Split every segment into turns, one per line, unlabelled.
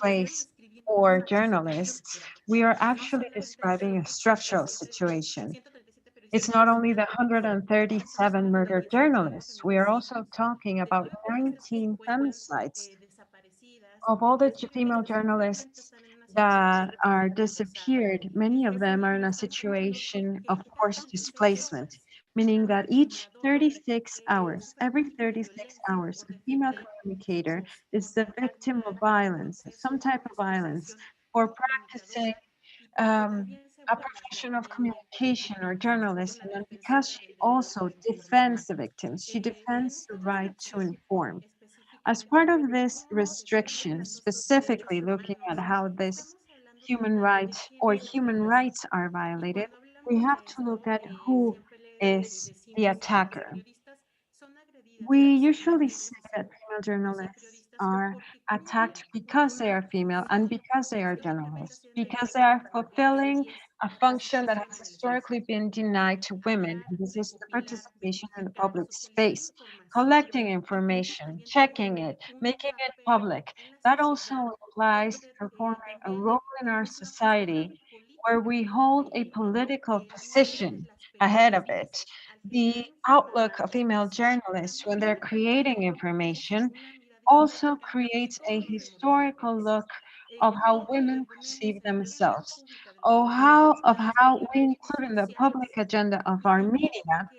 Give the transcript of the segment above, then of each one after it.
place for journalists, we are actually describing a structural situation. It's not only the 137 murdered journalists, we are also talking about 19 femicides. Of all the female journalists that are disappeared, many of them are in a situation of forced displacement, meaning that each 36 hours, every 36 hours, a female communicator is the victim of violence, some type of violence, for practicing a profession of communication or journalism. And because she also defends the victims, she defends the right to inform. As part of this restriction, specifically looking at how this human rights or human rights are violated, we have to look at who is the attacker. We usually say that female journalists are attacked because they are female and because they are journalists, because they are fulfilling a function that has historically been denied to women. And this is the participation in the public space, collecting information, checking it, making it public. That also implies performing a role in our society where we hold a political position ahead of it. The outlook of female journalists when they're creating information also creates a historical look of how women perceive themselves, of how we include in the public agenda of our media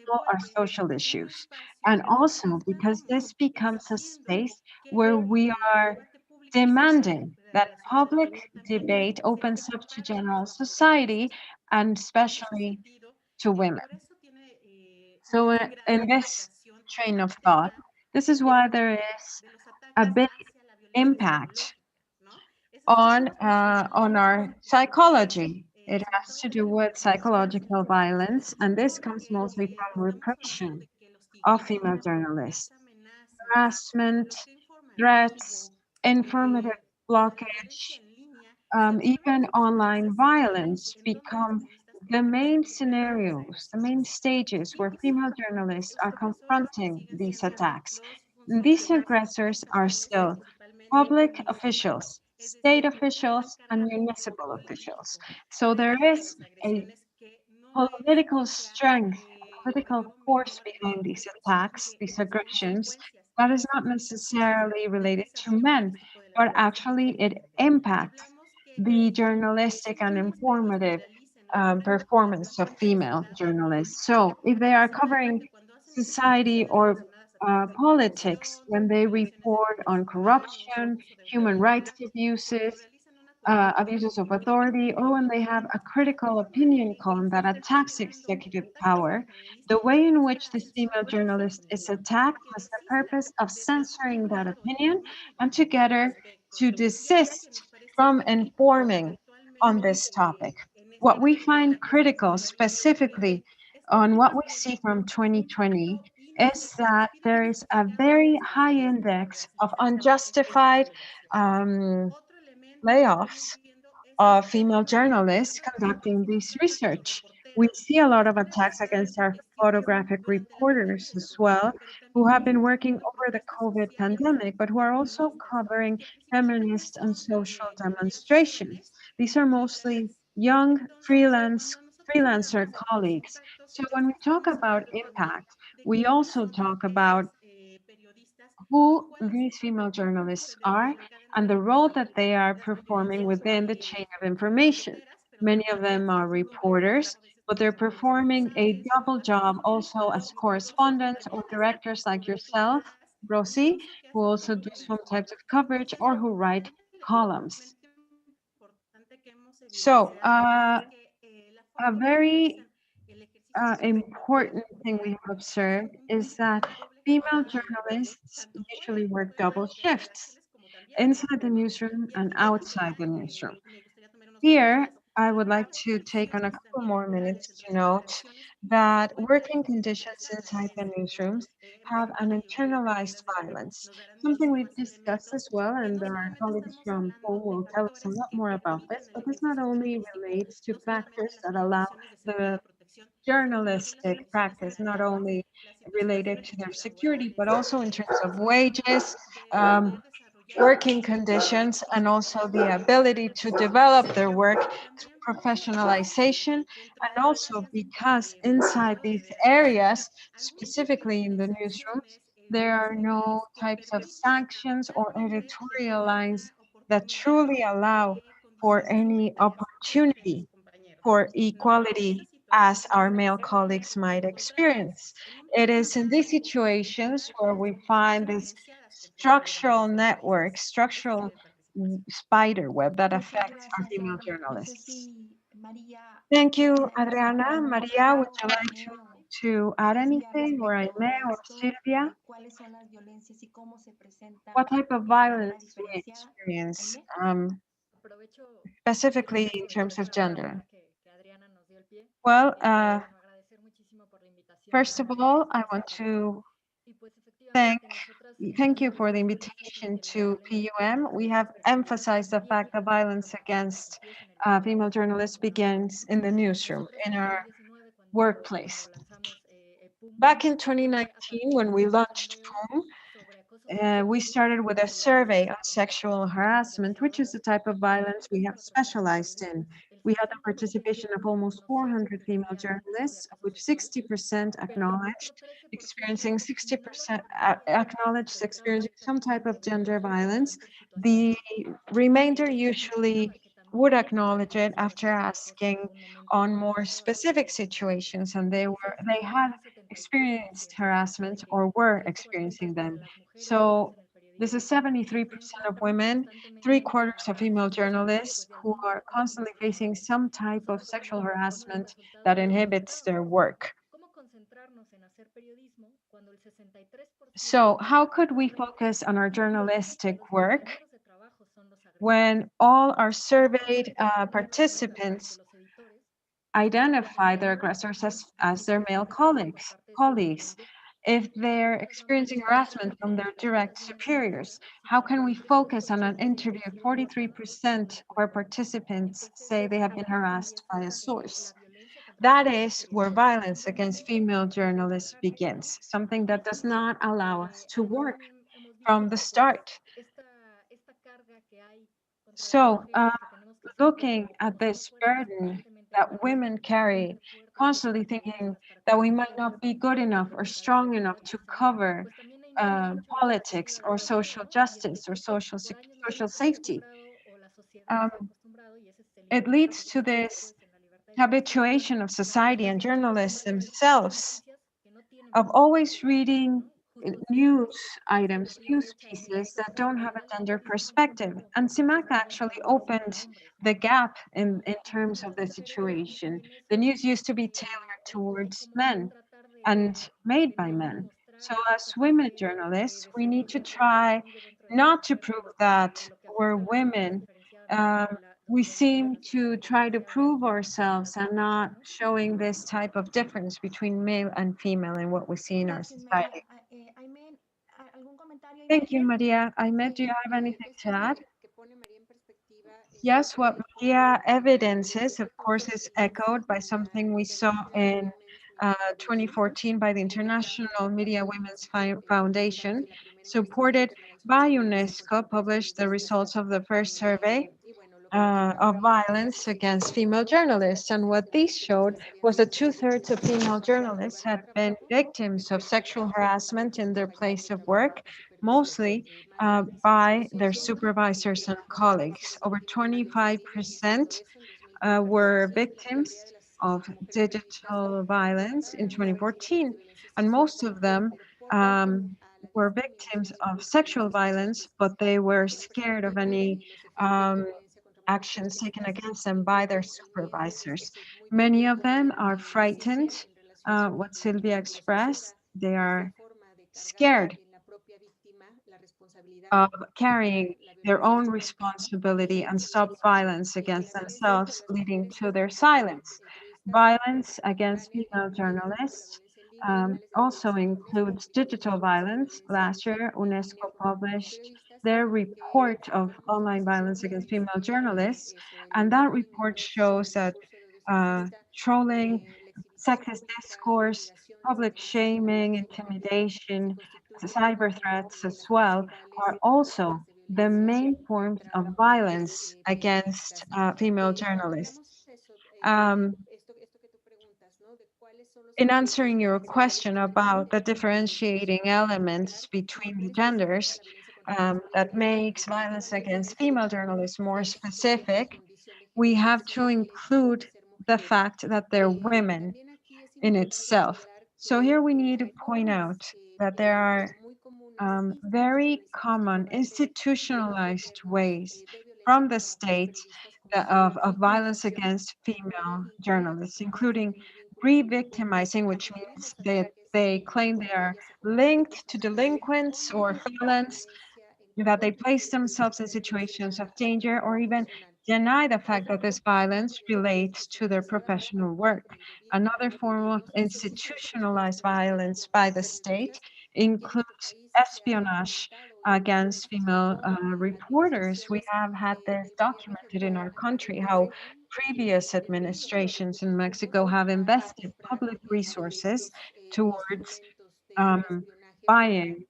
all our social issues. And also because this becomes a space where we are demanding that public debate opens up to general society and especially to women. So, in this train of thought, this is why there is a big impact on our psychology. It has to do with psychological violence, and this comes mostly from repression of female journalists, harassment, threats, informative blockage, even online violence become the main scenarios, the main stages where female journalists are confronting these attacks. And these aggressors are still public officials, state officials, and municipal officials. So there is a political strength, a political force behind these attacks, these aggressions, that is not necessarily related to men, but actually it impacts the journalistic and informative performance of female journalists. So if they are covering society or politics, when they report on corruption, human rights abuses of authority, or when they have a critical opinion column that attacks executive power, the way in which this female journalist is attacked has the purpose of censoring that opinion and to get her to desist from informing on this topic. What we find critical specifically on what we see from 2020 is that there is a very high index of unjustified layoffs of female journalists conducting this research. We see a lot of attacks against our photographic reporters as well, who have been working over the COVID pandemic, but who are also covering feminist and social demonstrations. These are mostly young freelancer colleagues. So when we talk about impact, we also talk about who these female journalists are and the role that they are performing within the chain of information. Many of them are reporters, but they're performing a double job also as correspondents or directors like yourself, Rosie, who also do some types of coverage or who write columns. So, a very important thing we have observed is that female journalists usually work double shifts inside the newsroom and outside the newsroom. Here, I would like to take on a couple more minutes to note that working conditions inside the newsrooms have an internalized violence, something we've discussed as well, and our colleagues from POM will tell us a lot more about this, but this not only relates to factors that allow the journalistic practice, not only related to their security, but also in terms of wages, working conditions, and also the ability to develop their work through professionalization. And also because inside these areas, specifically in the newsrooms, there are no types of sanctions or editorial lines that truly allow for any opportunity for equality as our male colleagues might experience. It is in these situations where we find this structural network, structural spider web that
Muchas
affects our
gracias,
female
Ana. No sé
journalists.
si María
Thank you,
tiene
Adriana.
algún
Maria, would
comentario,
you like
Aime, o
to add
decía
anything, or
respecto
Aime
a
or
esto,
Silvia?
cuáles son las violencias y cómo se presenta
What type of
de manera
violence do you
diferenciada.
experience,
Aime.
Aprovecho
specifically
este
in terms of
comentario para
gender?
aprovechar que Adriana nos dio el pie.
Well,
Bueno, agradecer muchísimo por la invitación
first of all, I
a
want
esta plática.
to
Y pues
thank
efectivamente nosotras
thank you
hemos
for the
destacado el hecho de
invitation
que la
to
violencia contra
PUM. We have
periodistas periodistas
emphasized the
viene
fact that violence
con
against
pies en el Estado,
female journalists
con la ley.
begins in the newsroom,
Nosotros
in
en
our
2019, cuando
workplace.
lanzamos PUM,
Back in
fue a
2019,
partir
when we
de un
launched
sondeo
PUM,
sobre acoso sexual
we started with a
y violencia
survey on
contra
sexual
periodistas
harassment, which is
especializados,
the type of
y de
violence
todas
we have
estas representadas
specialized in.
periodistas, el
We had the
60%
participation of almost
reconoció
400
que
female
sufrían abuso de
journalists, of
acoso
which
sexual,
60%
pero el otro
acknowledged
13%
experiencing
no lo
60%
reconocía como
acknowledged
centrado
experiencing some type of gender
precisamente
violence.
por
The
situaciones
remainder
que
usually
mencionaba que
would
también
acknowledge it
se
after
refieren al acoso en
asking
algún momento
on more
sexual
specific
o similar.
situations, and they had
Un 73%
experienced
reconoce
harassment
que
or were
es frecuente
experiencing
para
them.
las mujeres que
So
ejercen el
this is
periodismo que se
73% of
enfrentan
women, three
constantemente
quarters of
a
female
situaciones
journalists
pues de
who
alguna
are
forma
constantly facing
invisibles.
some type of
Nosotros
sexual
como los
harassment that
resultados lo
inhibits their
demostraban.
work.
¿Cómo concentrarnos en hacer periodismo cuando el 63%
So,
de los
how could we
encuestados
focus on our
reconoce que
journalistic
los
work
compañeros de trabajo son los agresores?
when all our
¿Cómo
surveyed
responder a preguntas en las que
participants
los editores buscan
identify their
oportunidades
aggressors
de
as their male
significación por
colleagues?
parte de sus
Colleagues,
superiores?
if
Las
they're
preguntas van
experiencing
dirigidas
harassment
a
from
que
their
los
direct
periodistas den cuenta
superiors,
si
how can we
particularmente
focus
son
on an
hombres
interview?
ejerciendo esta labor o
43% where
mujeres.
participants say
Entonces,
they have been
ahí
harassed by
empieza
a source.
la violencia contra
That
nosotras las
is where
periodistas.
violence against
Simplemente
female
el
journalists
trabajar de lleno.
begins, something that
Y
does
sí,
not allow us to
ahí
work
también hemos
from
visto
the
que pues
start.
esta carga que hay contra las
So,
mujeres, que tenemos que siempre
looking
como
at
estar
this
fuertes y
burden
constantemente
that
luchar
women
y
carry,
siempre fuertes y
constantly
siempre
thinking
listas para
that we
cualquier
might not be
evento
good enough
que
or
venga
strong
desde
enough to
información,
cover
pues también hay mucho en
politics
perspectiva de
or
género,
social
¿no? Y
justice or
creo que
social
por años nos
social
hemos
safety.
acostumbrado o la sociedad se ha
Um,
acostumbrado y ese es el
it
impacto
leads
que
to
tiene
this
después en la libertad de expresión,
habituation of
de que
society and
desde siempre
journalists
siempre leemos
themselves
noticias que no tienen
of
perspectiva
always
de género,
reading
¿no? Justo
news
hace
items,
una
news
brecha en
pieces
esto
that don't have
y
a
las
gender
noticias son siempre
perspective.
como
And CIMAC
protagonizadas
actually
por
opened
hombres,
the
¿no?
gap in
Y
terms of
muchas
the
mujeres
situation.
en
The
eso
news used to be tailored
el
towards
como
men
tratar
and made
de
by
no
men. So,
demostrar esta
as women
parte
journalists,
de
we
ser
need to
mujer que no
try
vive dentro de la
not to
sociedad
prove that
de lo que
we're
afecta a las mujeres
women.
diferenciadamente
We
de lo visto
seem
desde la
to try to
violencia
prove
contra
ourselves
las
and
mujeres,
not
¿no?
showing this type of difference between male and female in what we see in our
Gracias, María.
society.
Aime, ¿algún comentario,
Thank
Aime?
you, Maria. Ahmed, do you
Sí,
have anything
esto
to add?
que pone María en perspectiva
Yes, what
es
Maria
justo
evidences, of
este
course,
curso
is
que hice
echoed by
de la
something we saw
International
in
Women's Media Foundation,
2014 by the
que hablaba
International
de
Media Women's
justo el resultado
Foundation,
de la primera
supported
investigación sobre
by
violencia contra
UNESCO,
mujeres
published the
periodistas.
results of the first survey
Y bueno, lo que nos
of
mostraba
violence
es
against female
justo
journalists. And what
que las
these showed
periodistas habían
was that
sido
two-thirds of female
demasiado
journalists had
llevadas
been
abajo
victims of
respecto
sexual
a
harassment in
sus
their
compañeros
place
de
of
trabajo
work,
o superiores,
mostly
más del
by their
60%
supervisors and
había
colleagues.
sido
Over
víctima de bullying y todo
25%
eso en
were
2014 y la mayoría
victims
de las
of
mujeres periodistas
digital violence in
reportaban haber sido víctimas
2014,
de violencia
and
sexual,
most of them
reportan a la
were
discriminación
victims
y
of
reclutamiento
sexual
de estas
violence,
periodistas.
but they were
Una
scared of
perspectiva
any
de los efectos de
um,
la violencia contra mujeres
actions taken
periodistas
against them by their
incluye el miedo,
supervisors.
es muy
Many of
poco
them are
visible
frightened.
en relación a
What
lo
Sylvia
que los
expressed,
cierra
they
y esta
are
forma de cargar
scared
en la propia víctima la responsabilidad
of
para
carrying
la
their
violencia
own
sexual
responsibility
y
and
su
stop
prevención.
violence
Y
against
la violencia contra
themselves,
las
leading
mujeres,
to their
tanto
silence.
periodistas
Violence against
contemporánea
female
incluye justo la
journalists
violencia en línea. Finales del año
also
pasado, UNESCO
includes
publicó su
digital
informe sobre
violence.
violencia
Last year,
en línea
UNESCO
contra mujeres
published
periodistas,
their
que
report of
observamos
online violence against
especialmente
female journalists,
eso, el
and that
bullying, el
report
doxing,
shows
el
that
discurso de odio
uh,
sexista,
trolling,
la exhibición
sexist
pública, la
discourse,
intimidación, la
public
estigmatización, la
shaming,
discriminación se
intimidation,
constituyen
cyber
como
threats as
las
well
principales
are also
formas de
the
violencia
main forms
contra
of
mujeres
violence against
periodistas.
female
Cuando hablamos
journalists.
eso,
Um,
esto que tú preguntas, ¿no? De cuáles son los
in
efectos
answering
de la
your
violencia
question
política
about the
en los medios de
differentiating
comunicación,
elements
las
between the
mujeres que se enfrentan a
genders
la violencia contra mujeres
that
periodistas
makes violence against
definitivamente
female journalists more
es su
specific,
condición de
we
género,
have
es
to
el hecho
include
de ser
the
mujeres.
fact that they're women
También aquí es
in
importante
itself.
considerar
So here
que
we need to
hay
point
formas
out that there are
muy comunes,
very
institucionalizadas por
common
parte de los
institutionalized
gobiernos
ways
de violencia
from the
contra mujeres
state
periodistas, como son la
of violence
intimidación,
against female
incluir a
journalists,
víctimas a
including
tener vínculos con grupos
re-victimizing,
a
which
posibles
means that
ataques
they claim they
contra
are
ellas se convierten en
linked to
víctimas
delinquents
o
or
la
felons,
violencia en
that
contra
they
de
place
mujeres
themselves in
periodistas
situations of
relacionada a su
danger or
labor
even
profesional.
deny the fact
Otra
that this
oportunidad
violence
también de
relates to their
institucionalizar
professional
el
work.
periodismo
Another
o
form of
los ejercicios de los
institutionalized
periodistas
violence
o
by
las
the state
periodistas. Aquí en nuestro
includes
país se ha
espionage
documentado y
against
vemos
female
cómo las
reporters. We
administraciones
have had this
del gobierno
documented in our
actual
country how
han
previous
detenido
administrations in Mexico
recursos
have
para
invested
comprar
public resources
estos
towards
instrumentos de
um,
espionaje para
buying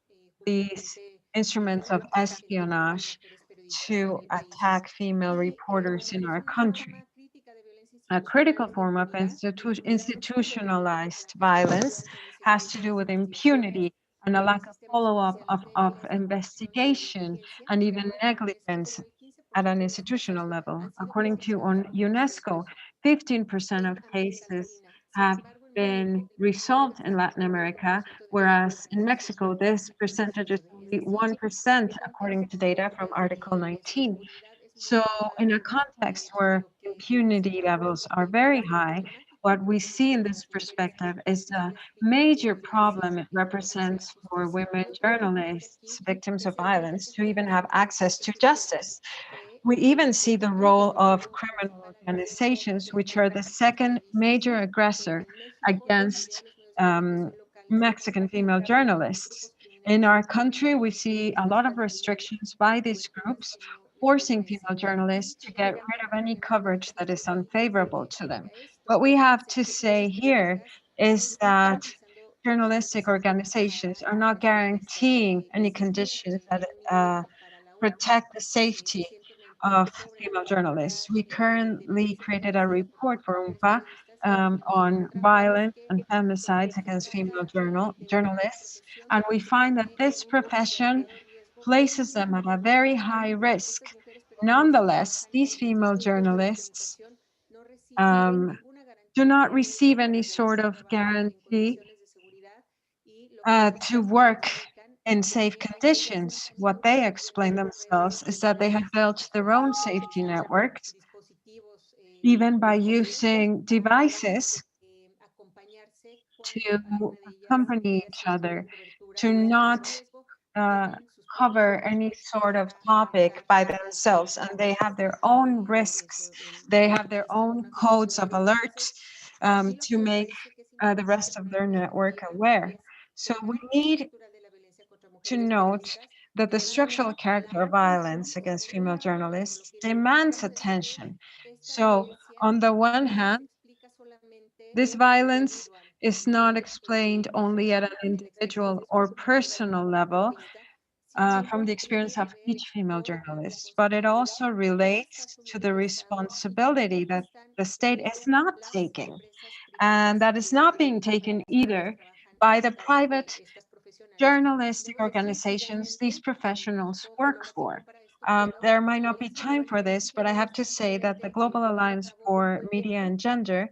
these
justamente
instruments of
atacar este tipo de
espionage
mujeres periodistas en
to
el país.
attack female
Y
reporters in
es
our
una
country.
forma crítica de violencia
A critical
institucional de
form of
impunidad que ha surgido debido a
institutionalized
la falta de
violence
control de
has to
seguridad,
do with
investigaciones,
impunity and a lack of
sistemas
follow-up
judiciales
of
débiles, acción de
investigation
inteligencia,
and
y
even
ahora UNESCO
negligence
como el
at an
15% de los casos
institutional level.
han sido
According to
presenciados
on
por mujeres
UNESCO,
periodistas
15%
en
of
América
cases
Latina. Sin
have
embargo, en
been
México el
resolved in Latin America,
1% de las
whereas in
denuncias
Mexico, this
es
percentage is
fraude. Es
only
decir,
1%,
el
according to
contexto
data from Article
de
19.
seguridad es muy
So, in a
elevado
context where
en este
impunity
país
levels are
debido a
very
esta
high,
problemática
what we
de
see in this
las mujeres
perspective is the major
víctimas de
problem
violencia
it
y el acceso a la
represents for
justicia.
women
Otro elemento
journalists,
aquí
victims
es
of
el rol
violence, to even
específico
have
de las
access to
organizaciones
justice.
que
We even see the
persiguen
role
o
of
los
criminal
van a agredir
organizations, which are the
contra
second
periodistas.
major aggressor
En México, la mayoría
against
de los medios de comunicación locales son
Mexican female
atacados por
journalists.
grupos
In our
criminales
country, we see a lot of
buscando
restrictions by these
colectivos
groups,
como la
forcing
violencia
female
y
journalists to get rid of
generando
any coverage that is unfavorable to them.
esto
What we have
se
to
exigen
say
estos
here
periodistas
is
están
that
utilizando
journalistic
instrumentos
organizations
para
are not
conseguir estas
guaranteeing any
denuncias.
conditions that
En mi labor para la ONU,
protect the safety
recientemente
of
sobre la
female
política
journalists. We
de
currently
violencia
created a
ejercida por
report for
mujeres
UNPA
periodistas,
on
encontramos
violence
que
and femicides against
se
female
trata de una
journalists,
profesión
and we find that
en
this
un
profession
elevado riesgo
places them at a very high risk.
estas mujeres periodistas
Nonetheless,
trabajan
these
en estos
female
medios de
journalists
comunicación, no reciben
um,
ninguna
do
garantía
not receive any
para
sort of
trabajar en
guarantee
condiciones de seguridad y lo que
to
ellas
work
explican
in
es
safe
que ellas
conditions. What
mismas
they
tienen
explain
que proveer
themselves is that they have built their own safety networks,
dispositivos
even by
móviles
using
para
devices
acompañarse
to
cuando cada una de ellas
accompany each
necesita
other,
una cobertura
to
de
not
riesgo,
uh,
tienen sus propios
cover any
dispositivos
sort of
para
topic
analizar
by
estas
themselves, and they have their
amenazas
own
y
risks.
eso
They have
y
their
esta
own codes
información.
of
Entonces,
alerts
a mí lo que
to
me
make
parece que es
the
importante
rest of their
poner en
network
relieve
aware.
es
So
el
we
carácter
need
estructural de la violencia contra
to
mujeres
note
periodistas
that the structural
demanda
character
la
of
atención
violence against
por
female
una parte de lo
journalists
que
demands
identificamos es que
attention.
esta
So,
violencia
on the one
no
hand,
se explica solamente
this
a nivel
violence
individual.
is not
De
explained only at an
percepción de la experiencia
individual or
subjetiva de
personal
cada
level
periodista, sino
from the
tiene
experience
que
of
ver
each female
con la
journalist, but it
responsabilidad
also
que está
relates to
asumiendo
the
el Estado y que
responsibility
también
that
están
the state is
asumiendo
not
las
taking,
empresas
and
privadas
that is not being taken
quienes
either
trabajan en
by the
estas,
private
estas profesionales.
journalistic
Debo decir que
organizations these
igualmente, y
professionals
tengo
work
poco tiempo
for.
para esto, pero
There might not be
es muy
time for
bueno
this, but I
que
have to
se
say that the
implemente y
Global
lleve a
Alliance
cabo un
for Media
proyecto
and Gender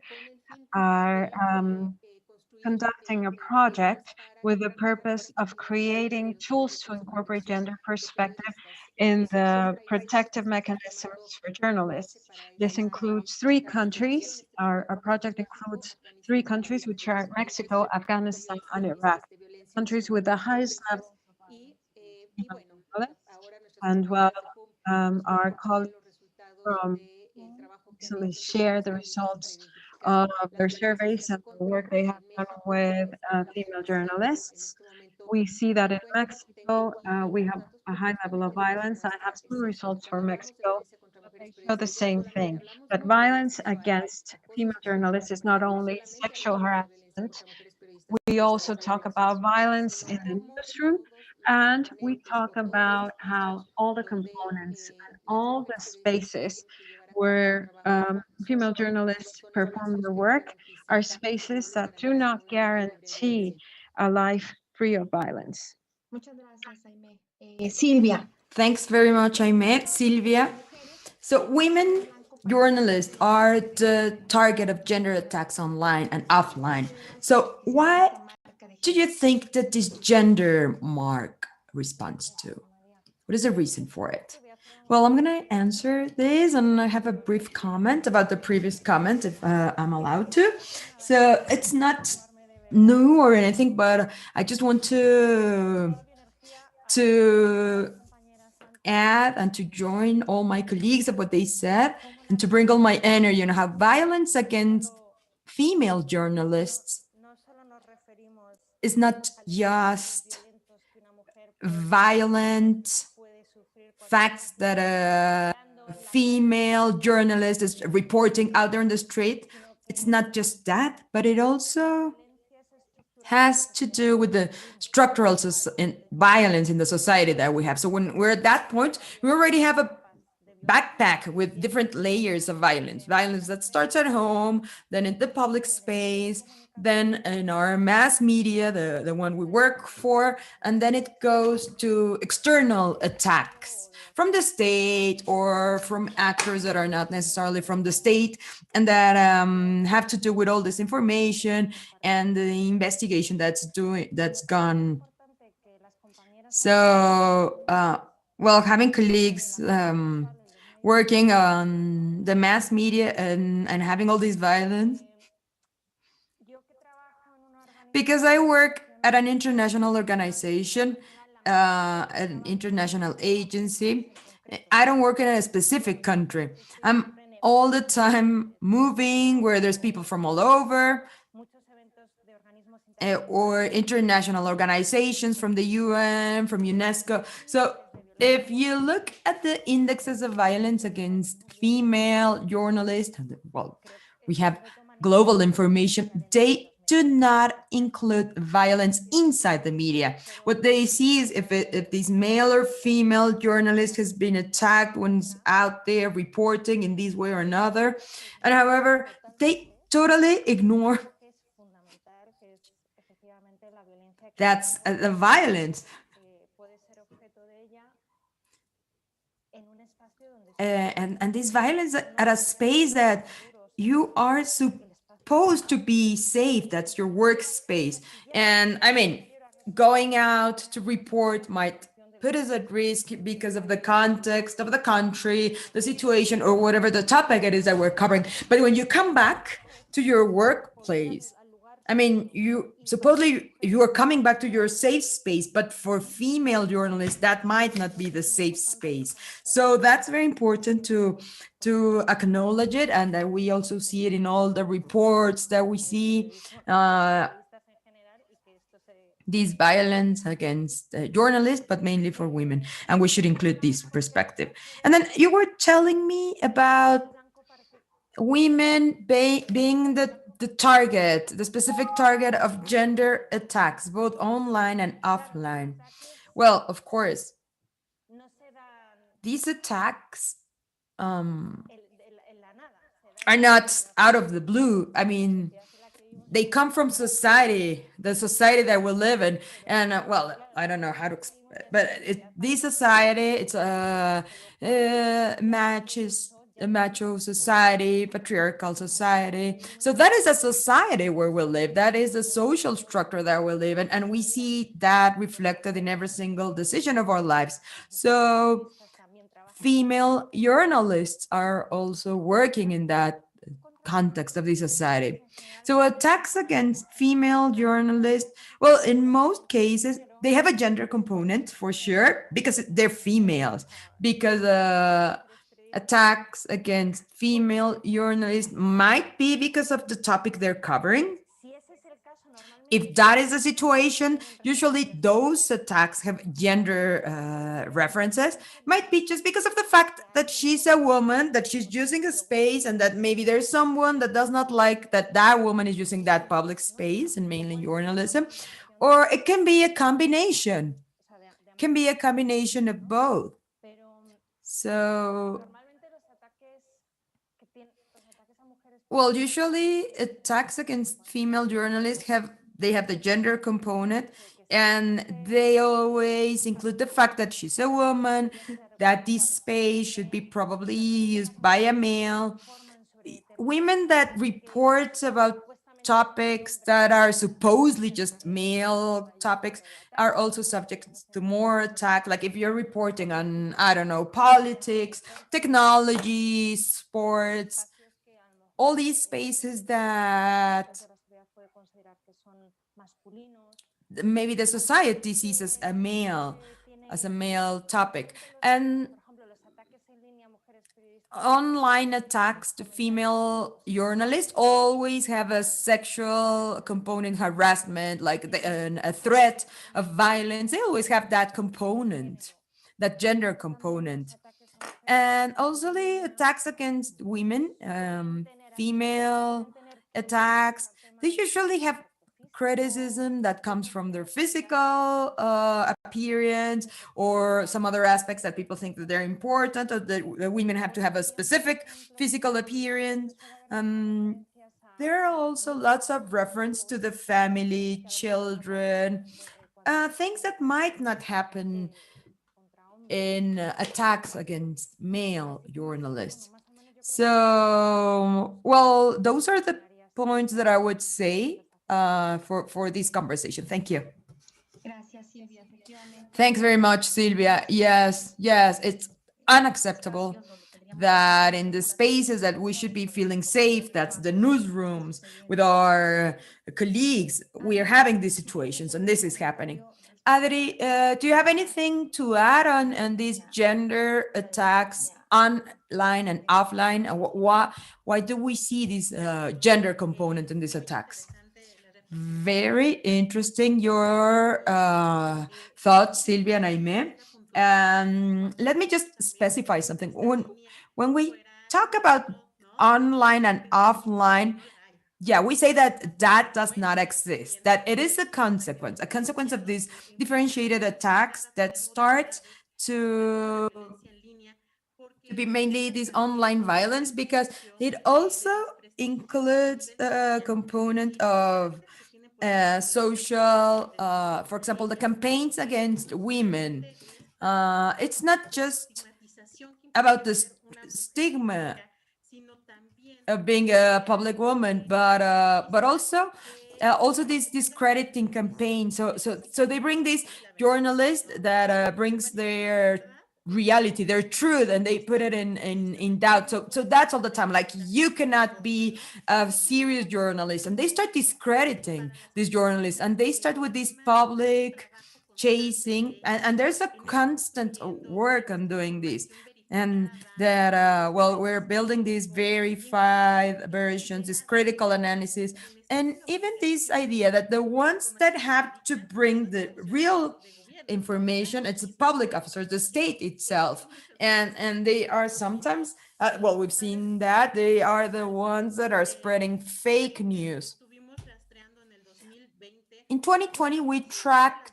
con el fin
are
de construir
conducting a
medidas
project
para
with the
garantizar
purpose of creating
los
tools to
derechos de
incorporate
protección
gender
de
perspective
periodistas.
in
Se
the
trae
protective
se está
mechanisms
formando
for
una base
journalists.
para
This includes three countries.
este
Our
proyecto
project
México,
includes three
Afganistán y
countries, which are
otros países
Mexico, Afghanistan,
cuyas
and Iraq,
índices de violencia
countries
son
with the
muy
highest
altas
levels of violence against
y
female
bueno,
journalists.
ahora nuestras
And well,
compañeras de CUM nos pueden
our
compartir
colleagues
los resultados
from
del trabajo que han
recently
hecho sobre
share
mujeres
the
periodistas para
results
identificar
of
las
their
violencias
surveys
en
and the
contra
work they have
en
done
México.
with
Estamos
female
haciendo en
journalists.
este momento
We see
una
that in
encuesta. Tengo
Mexico,
aquí
we
algunos
have
datos,
a
pero
hay level of
justamente nuestra
violence. I
muestra
have some
es eso.
results for
Cuando hablamos de
Mexico,
violencia contra
but
mujeres
they show the
periodistas, no
same
solamente
thing,
hablamos
that
de violencia
violence
sexual,
against
acoso
female
sexual,
journalists is not
no
only
solamente
sexual
hablamos de la violencia
harassment,
contra mujeres periodistas
we
como esta
also
otra
talk
violencia,
about violence
sino
in the
cómo
newsroom,
todos
And we talk about how all the components and all the spaces where female journalists perform their work are spaces that do not guarantee a life free of violence.
Muchas gracias, Jaime. Silvia.
Thanks very much, I met Silvia. So, women journalists are the target of gender attacks online and offline. So, why do you think that this gender mark responds to? What is the reason for it? Well, I'm going to answer this and I have a brief comment about the previous comment if I'm allowed to. So, it's not new or anything, but I just want to add and to join all my colleagues of what they said and to bring all my energy and how violence against female journalists is not just violent facts that a female journalist is reporting out there in the street. It's not just that, but it also has to do with the structural violence in the society that we have. So when we're at that point, we already have a backpack with different layers of violence that starts at home, then in the public space, then in our mass media, the one we work for, and then it goes to external attacks from the state or from actors that are not necessarily from the state and that have to do with all this information and the investigation that's gone. So well, having colleagues working on the mass media and having all this violence, because I work at an international organization, an international agency. I don't work in a specific country. I'm all the time moving where there's people from all over, or international organizations from the UN, from UNESCO. So if you look at the indexes of violence against female journalists, well, we have global information, they do not include violence inside the media. What they see is if this male or female journalist has been attacked when it's out there reporting in this way or another. And however, they totally ignore that's the violence. And this violence at a space that you are supposed to be safe, that's your workspace. And I mean, going out to report might put us at risk because of the context of the country, the situation, or whatever the topic it is that we're covering. But when you come back to your workplace, I mean, you supposedly you are coming back to your safe space, but for female journalists, that might not be the safe space. So that's very important to acknowledge it, and that we also see it in all the reports that we see. These violence against journalists, but mainly for women, and we should include this perspective. And then you were telling me about women being the target, the specific target of gender attacks, both online and offline. Well, of course, these attacks are not out of the blue. I mean, they come from society, the society that we live in. And well, I don't know how to explain, but this society, it's a macho society, patriarchal society. So that is a society where we live. That is a social structure that we live in. And we see that reflected in every single decision of our lives. So female journalists are also working in that context of the society. So attacks against female journalists, well, in most cases, they have a gender component for sure, because they're females, because attacks against female journalists might be because of the topic they're covering. If that is the situation, usually those attacks have gender references. Might be just because of the fact that she's a woman, that she's using a space, and that maybe there's someone that does not like that that woman is using that public space, and mainly journalism. Or it can be a combination. can be a combination of both. So, well, usually attacks against female journalists have the gender component, and they always include the fact that she's a woman, that this space should be probably used by a male. Women that report about topics that are supposedly just male topics are also subject to more attack. Like if you're reporting on, I don't know, politics, technology, sports, all these spaces that maybe the society sees as a male topic. And online attacks to female journalists always have a sexual component, harassment, like a threat of violence. They always have that component, that gender component. And also the attacks against women, female attacks, they usually have criticism that comes from their physical appearance or some other aspects that people think that they're important, or that women have to have a specific physical appearance. There are also lots of reference to the family, children, things that might not happen in attacks against male journalists. So, well, those are the points that I would say for this conversation. Thank you.
Gracias, Silvia. Efectivamente.
Thanks very much, Silvia. Yes, yes, it's unacceptable that in the spaces that we should be feeling safe, that's the newsrooms with our colleagues, we are having these situations and this is happening. Adri, do you have anything to add on these gender attacks online and offline? And why do we see this gender component in these attacks? Very interesting, your thoughts, Silvia and Aime. Let me just specify something. When we talk about online and offline, yeah, we say that that does not exist, that it is a consequence of these differentiated attacks that start to be mainly this online violence, because it also includes a component of social, for example, the campaigns against women. It's not just about the stigma of being a public woman, but also this discrediting campaign. So they bring these journalists that brings their reality, their truth, and they put it in doubt. So that's all the time. Like, you cannot be a serious journalist, and they start discrediting these journalists, and they start with this public chasing, and there's a constant work on doing this. And that well, we're building these verified versions, this critical analysis, and even this idea that the ones that have to bring the real information, it's the public officers, the state itself, and they are sometimes well, we've seen that they are the ones that are spreading fake news. In 2020, we tracked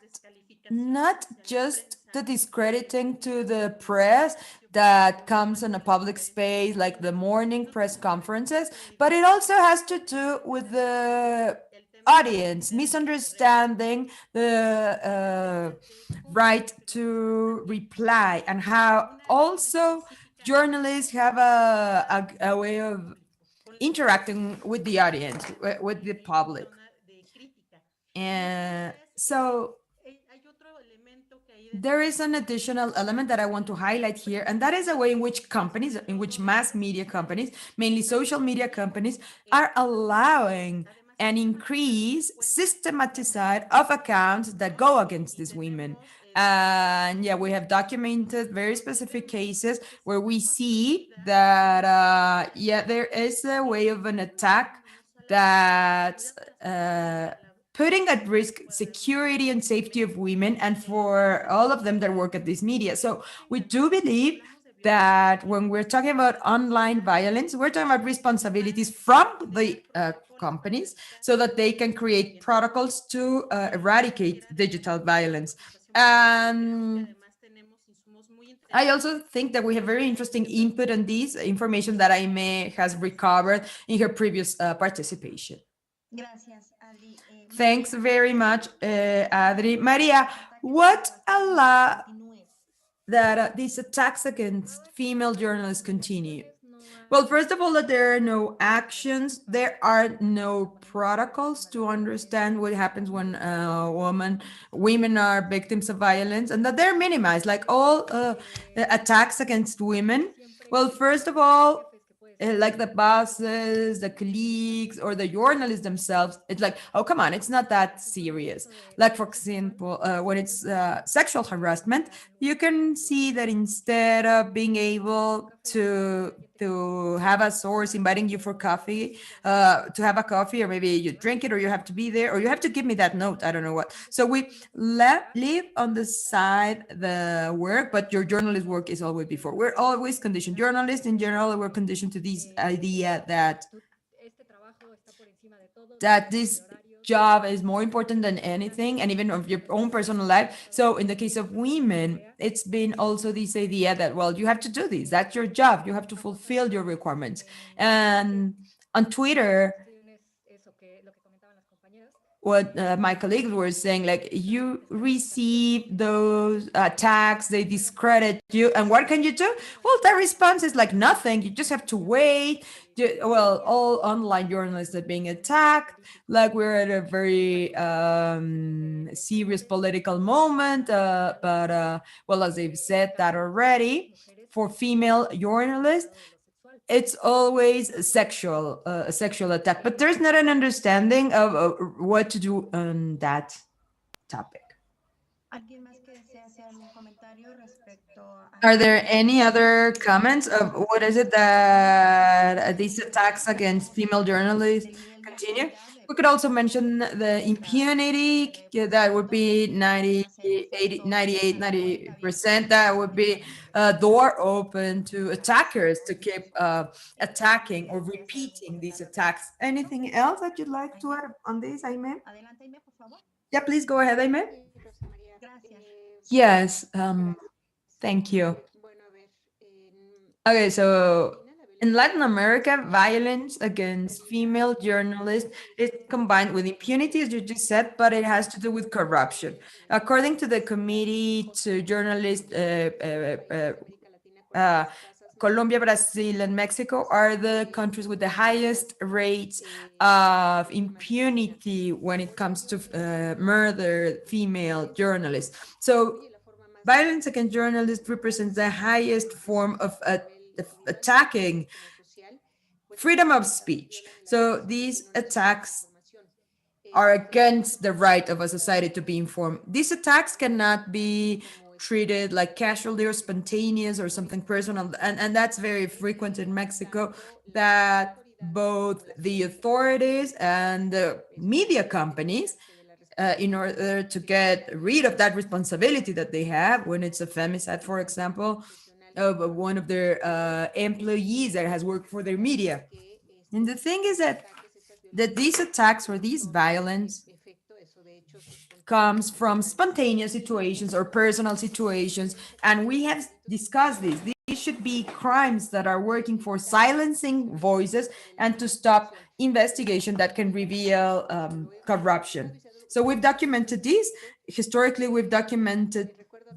not just the discrediting to the press that comes in a public space, like the morning press conferences, but it also has to do with the audience misunderstanding the right to reply, and how also journalists have a way of interacting with the audience, with the public. And so there is an additional element that I want to highlight here, and that is a way in which companies, in which mass media companies, mainly social media companies, are allowing an increase systematized of accounts that go against these women. And yeah, we have documented very specific cases where we see that yeah, there is a way of an attack that putting at risk security and safety of women, and for all of them that work at this media. So we do believe that when we're talking about online violence, we're talking about responsibilities from the companies, so that they can create protocols to eradicate digital violence. And I also think that we have very interesting input on this information that Aime has recovered in her previous participation.
Gracias, Adri.
Thanks
María,
very much, Adri. Maria,
¿qué
what
falta que este
allow
trabajo continúe?
that these attacks against female journalists continue?
No
Well,
hay
first of all, that there are no actions,
para
there are no protocols to understand what happens when women are victims of violence, and that they're minimized, like all attacks against women. Well, first of all, like the bosses, the colleagues, or the journalists themselves, it's like, oh, come on, it's not that serious. Like, for example, when it's sexual harassment, you can see that instead of being able to have a source inviting you for coffee, to have a coffee, or maybe you drink it, or you have to be there, or you have to give me that note. I don't know what. So we leave on the side the work, but your journalist work is always before. We're always conditioned. Journalists in general, we're conditioned to this idea that this job is more important than anything, and even of your own personal life. So in the case of women, it's been also this idea that, well, you have to do this, that's your job, you have to fulfill your requirements. And on Twitter, what my colleagues were saying, like, you receive those attacks, they discredit you, and what can you do? Well, the response is like nothing. You just have to wait. Well, all online journalists are being attacked. Like, we're at a very serious political moment, but well, as they've said that already, for female journalists, it's always a sexual attack, but there's not an understanding of what to do on that topic.
¿Alguien más que desea hacer algún comentario respecto a
Are there any other comments of what is it that these attacks against female journalists
del nivel de
continue?
impunidad
We could also mention the impunity, that would be 90, 80, 98, 90%. That would be a door open to attackers to keep attacking or repeating these attacks. Anything else that you'd like to add on this, Aime?
Adelante, Aime, por favor.
Yeah, please go ahead, Aime.
Gracias.
Yes, thank you. Okay, so in Latin America, violence against female journalists is combined with impunity, as you just said, but it has to do with corruption. According to the Committee to Journalists, Colombia, Brazil, and Mexico are the countries with the highest rates of impunity when it comes to murder female journalists. So violence against journalists represents the highest form of attacking freedom of speech. So these attacks are against the right of a society to be informed. These attacks cannot be treated like casually or spontaneous or something personal. And that's very frequent in Mexico, that both the authorities and the media companies, in order to get rid of that responsibility that they have when it's a femicide, for example, of one of their employees that has worked for their media. And the thing is that these attacks or these violence comes from spontaneous situations or personal situations, and we have discussed this. These should be crimes that are working for silencing voices and to stop investigation that can reveal corruption. So we've documented this. Historically, we've documented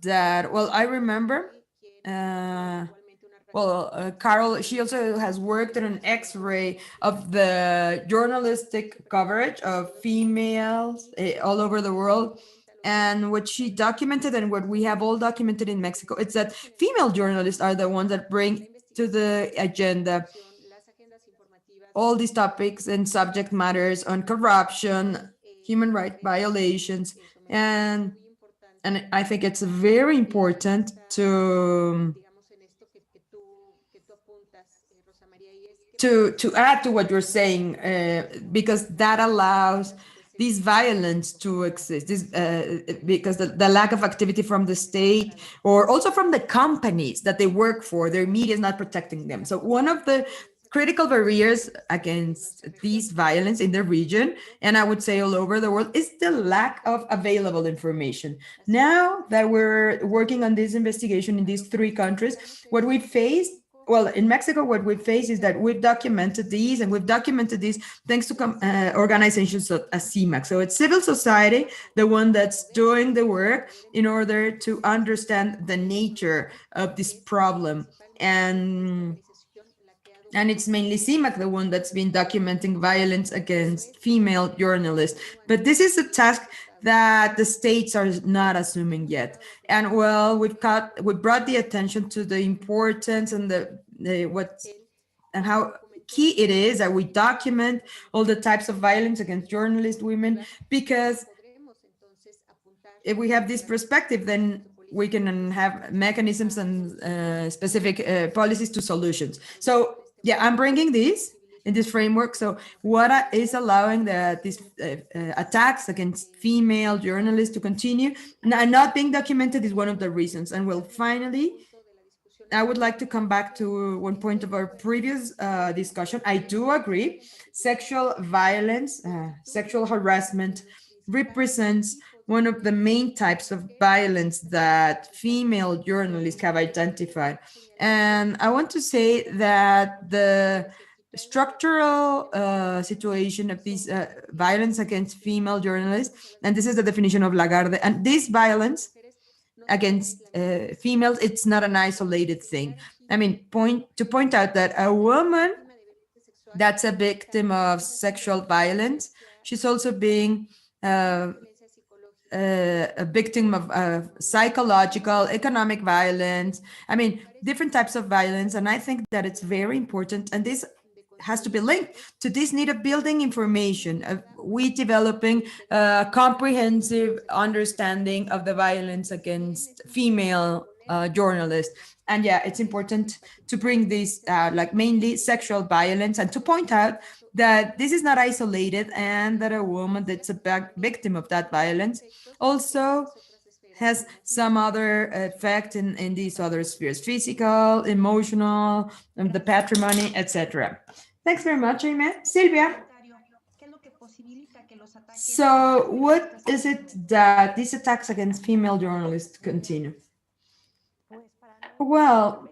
that. Well, I remember Carol, she also has worked on an X-ray of the journalistic coverage of females all over the world. And what she documented, and what we have all documented in Mexico, it's that female journalists are the ones that bring to the agenda all these topics and subject matters on corruption, human rights violations, and I think it's very important to add to what you're saying, because that allows this violence to exist. Because the lack of activity from the state or also from the companies that they work for, their media is not protecting them. So one of the critical barriers against these violence in the region, and I would say all over the world, is the lack of available information. Now that we're working on this investigation in these three countries, what we faced, well, in Mexico, what we face is that we've documented these, and we've documented these thanks to organizations as CIMAC. So it's civil society, the one that's doing the work in order to understand the nature of this problem. And it's mainly CIMAC, the one that's been documenting violence against female journalists. But this is a task that the states are not assuming yet. And well, we brought the attention to the importance and how key it is that we document all the types of violence against journalist women, because if we have this perspective, then we can have mechanisms and specific policies to solutions. So yeah, I'm bringing this in this framework. So what is allowing these attacks against female journalists to continue and not being documented is one of the reasons. And well, finally, I would like to come back to one point of our previous discussion. I do agree, sexual violence, sexual harassment represents one of the main types of violence that female journalists have identified. And I want to say that the structural situation of this violence against female journalists, and this is the definition of Lagarde, and this violence against females, it's not an isolated thing. I mean, to point out that a woman that's a victim of sexual violence, she's also being a victim of psychological, economic violence. I mean, different types of violence. And I think that it's very important. And this has to be linked to this need of building information, of we developing a comprehensive understanding of the violence against female journalists. And yeah, it's important to bring this like mainly sexual violence, and to point out that this is not isolated, and that a woman that's a victim of that violence also has some other effect in these other spheres: physical, emotional, the patrimony, etc. Thanks very much, Aime. Silvia, so what is it that these attacks against female journalists continue? Well,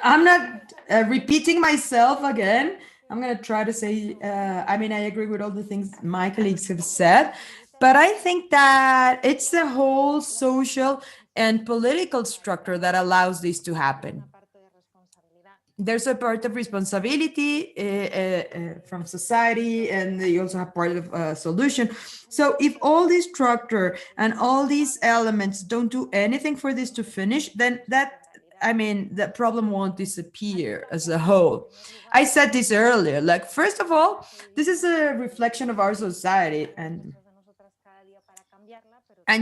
I'm not repeating myself again. I'm going to try to say, I mean, I agree with all the things my colleagues have said, but I think that it's the whole social and political structure that allows this to happen. There's a part of responsibility from society, and they also have part of solution. So if all this structure and all these elements don't do anything for this to finish, then the problem won't disappear as a whole. I said this earlier, like, first of all, this is a reflection of our society, and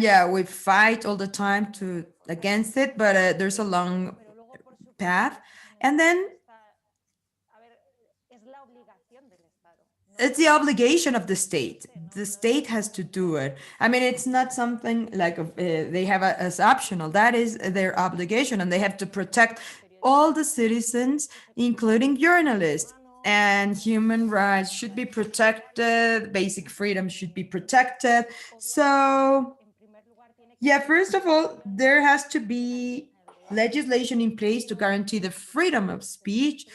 yeah, we fight all the time against it, but there's a long path. And then it's the obligation of the state. The state has to do it. I mean, it's not something like they have as optional. That is their obligation, and they have to protect all the citizens, including journalists. And human rights should be protected. Basic freedom should be protected. So, yeah, first of all, there has to be legislation in place to guarantee the freedom of speech,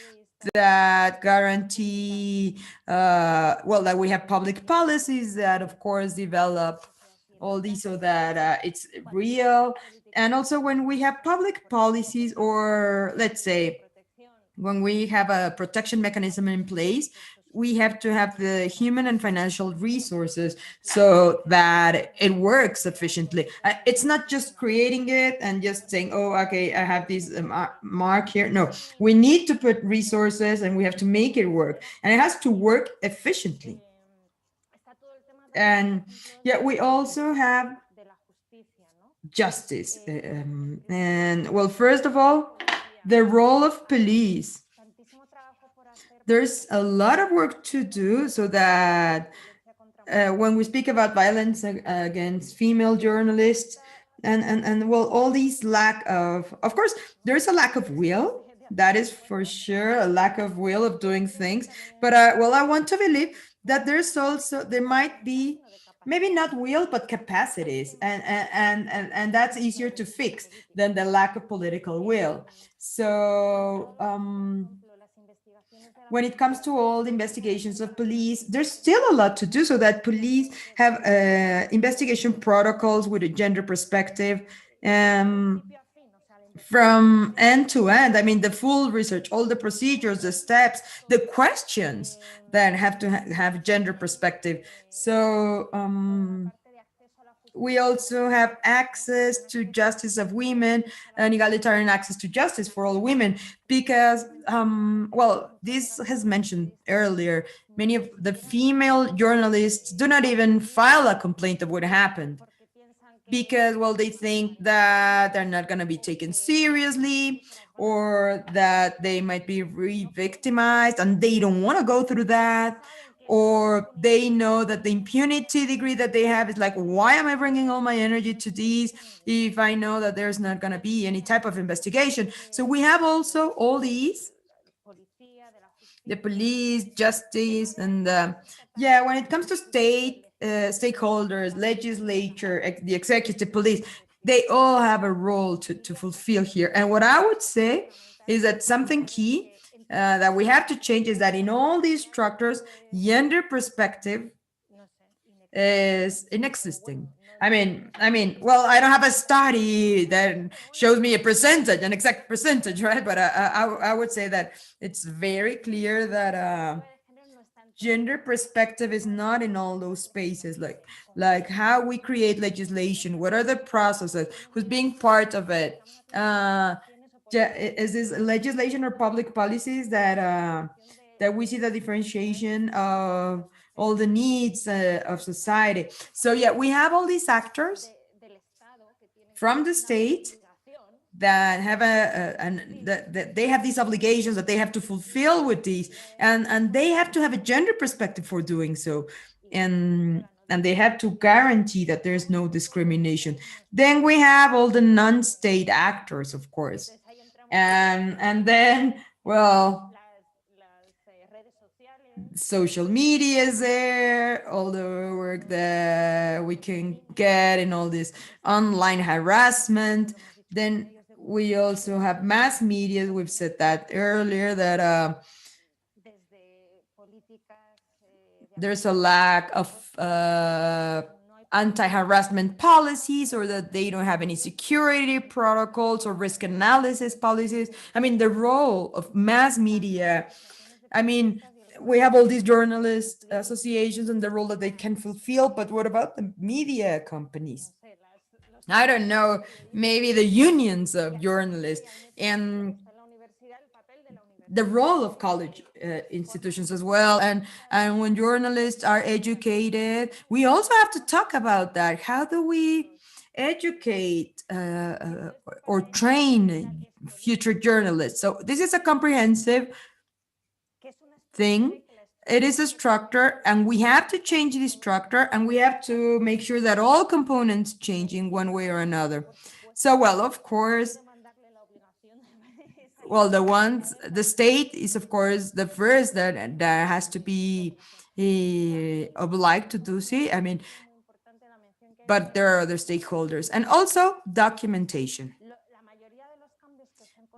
that guarantee, that we have public policies that, of course, develop all these so that it's real. And also when we have public policies, or let's say, when we have a protection mechanism in place, we have to have the human and financial resources so that it works efficiently. It's not just creating it and just saying, oh, okay, I have this mark here. No, we need to put resources, and we have to make it work, and it has to work efficiently. And yeah, we also have justice. And well, first of all, the role of police. There's a lot of work to do so that when we speak about violence against female journalists, and well, all these lack of course, there's a lack of will, That is for sure a lack of will of doing things. But well, I want to believe that there might be maybe not will but capacities, and that's easier to fix than the lack of political will. So when it comes to all the investigations of police, there's still a lot to do so that police have investigation protocols with a gender perspective. Um, from end to end. I mean, the full research, all the procedures, the steps, the questions that have to have gender perspective. So we also have access to justice of women and egalitarian access to justice for all women because well, this has mentioned earlier, many of the female journalists do not even file a complaint of what happened because well, they think that they're not going to be taken seriously or that they might be re-victimized and they don't want to go through that, or they know that the impunity degree that they have is like, why am I bringing all my energy to these if I know that there's not going to be any type of investigation? So we have also all these, the police, justice, and yeah, when it comes to state stakeholders, legislature, the executive, police, they all have a role to fulfill here. And what I would say is that something key that we have to change is that in all these structures, gender perspective is inexisting. Well, I don't have a study that shows me a percentage, an exact percentage, right? But I would say that it's very clear that gender perspective is not in all those spaces, like how we create legislation, what are the processes, who's being part of it. Is this legislation or public policies that we see the differentiation of all the needs of society? So yeah, we have all these actors from the state that have that they have these obligations that they have to fulfill with these, and they have to have a gender perspective for doing so, and they have to guarantee that there's no discrimination. Then we have all the non-state actors, of course, and then, well, social media is there, all the work that we can get in all this online harassment. Then we also have mass media. We've said that earlier, that there's a lack of anti-harassment policies, or that they don't have any security protocols or risk analysis policies. I mean, the role of mass media, I mean, we have all these journalist associations and the role that they can fulfill, but what about the media companies? I don't know, maybe the unions of journalists, and the role of college institutions as well. And when journalists are educated, we also have to talk about that. How do we educate or train future journalists? So this is a comprehensive thing. It is a structure, and we have to change the structure, and we have to make sure that all components change in one way or another. So, well, of course, well, the state is, of course, the first that has to be obliged to do so. I mean, but there are other stakeholders, and also documentation.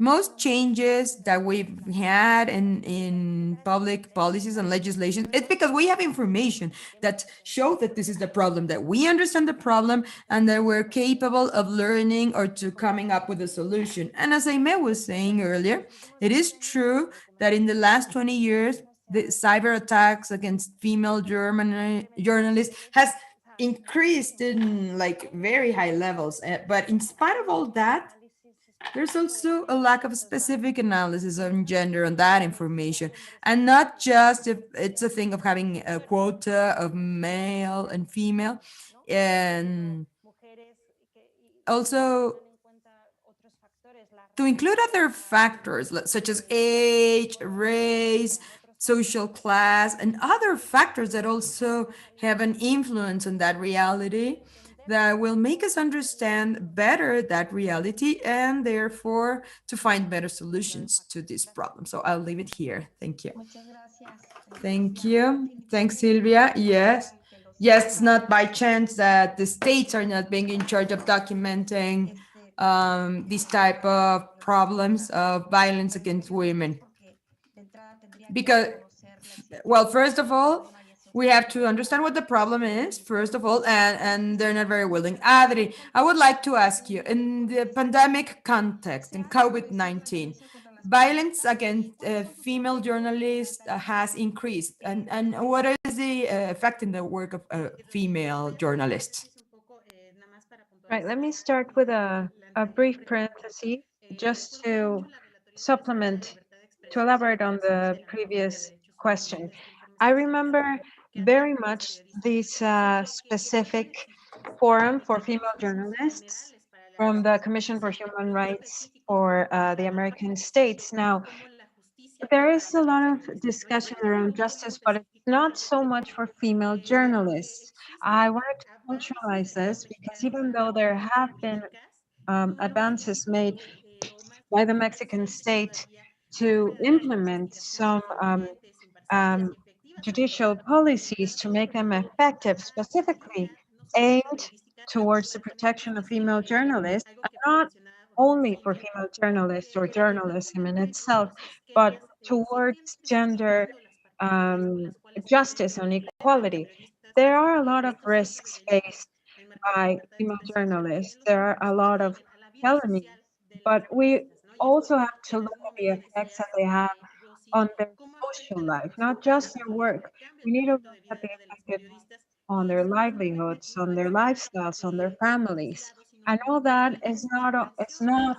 Most changes that we've had in public policies and legislation, it's because we have information that show that this is the problem, that we understand the problem, and that we're capable of learning or to coming up with a solution. And as Aime was saying earlier, it is true that in the last 20 years, the cyber attacks against female journalists has increased in like very high levels. But in spite of all that, there's also a lack of specific analysis on gender and that information. And not just if it's a thing of having a quota of male and female, and also to include other factors such as age, race, social class, and other factors that also have an influence on that reality. that will make us understand better that reality and therefore to find better solutions to this problem. So I'll leave it here. Thank you.
Muchas gracias.
Thank you. Thanks,
Definitivamente
Silvia. Yes.
que los
Yes, it's not by chance that the states are not being in charge of documenting these type of problems of violence against women.
porque de entrada tendría que
Because,
conocer la existencia
well, first
del
of all,
problema y
we have to understand what the problem is, first of all, and they're not very willing. Adri, I would like to ask you, in the pandemic context, in COVID-19, violence against female journalists has increased. And what is the effect in the work of female journalists?
Right, let me start with a brief parenthesis just to supplement, to elaborate on the previous question. I remember very much this specific forum for female journalists from the Commission for Human Rights for the American states. Now, there is a lot of discussion around justice, but it's not so much for female journalists. I wanted to centralize this because even though there have been advances made by the Mexican state to implement some um, judicial policies to make them effective, specifically aimed towards the protection of female journalists, and not only for female journalists or journalism in itself, but towards gender justice and equality. There are a lot of risks faced by female journalists. There are a lot of felonies, but we also have to look at the effects that they have on their social life, not just their work. We need to look at the effect it has on their livelihoods, on their lifestyles, on their families. And all that is not it's not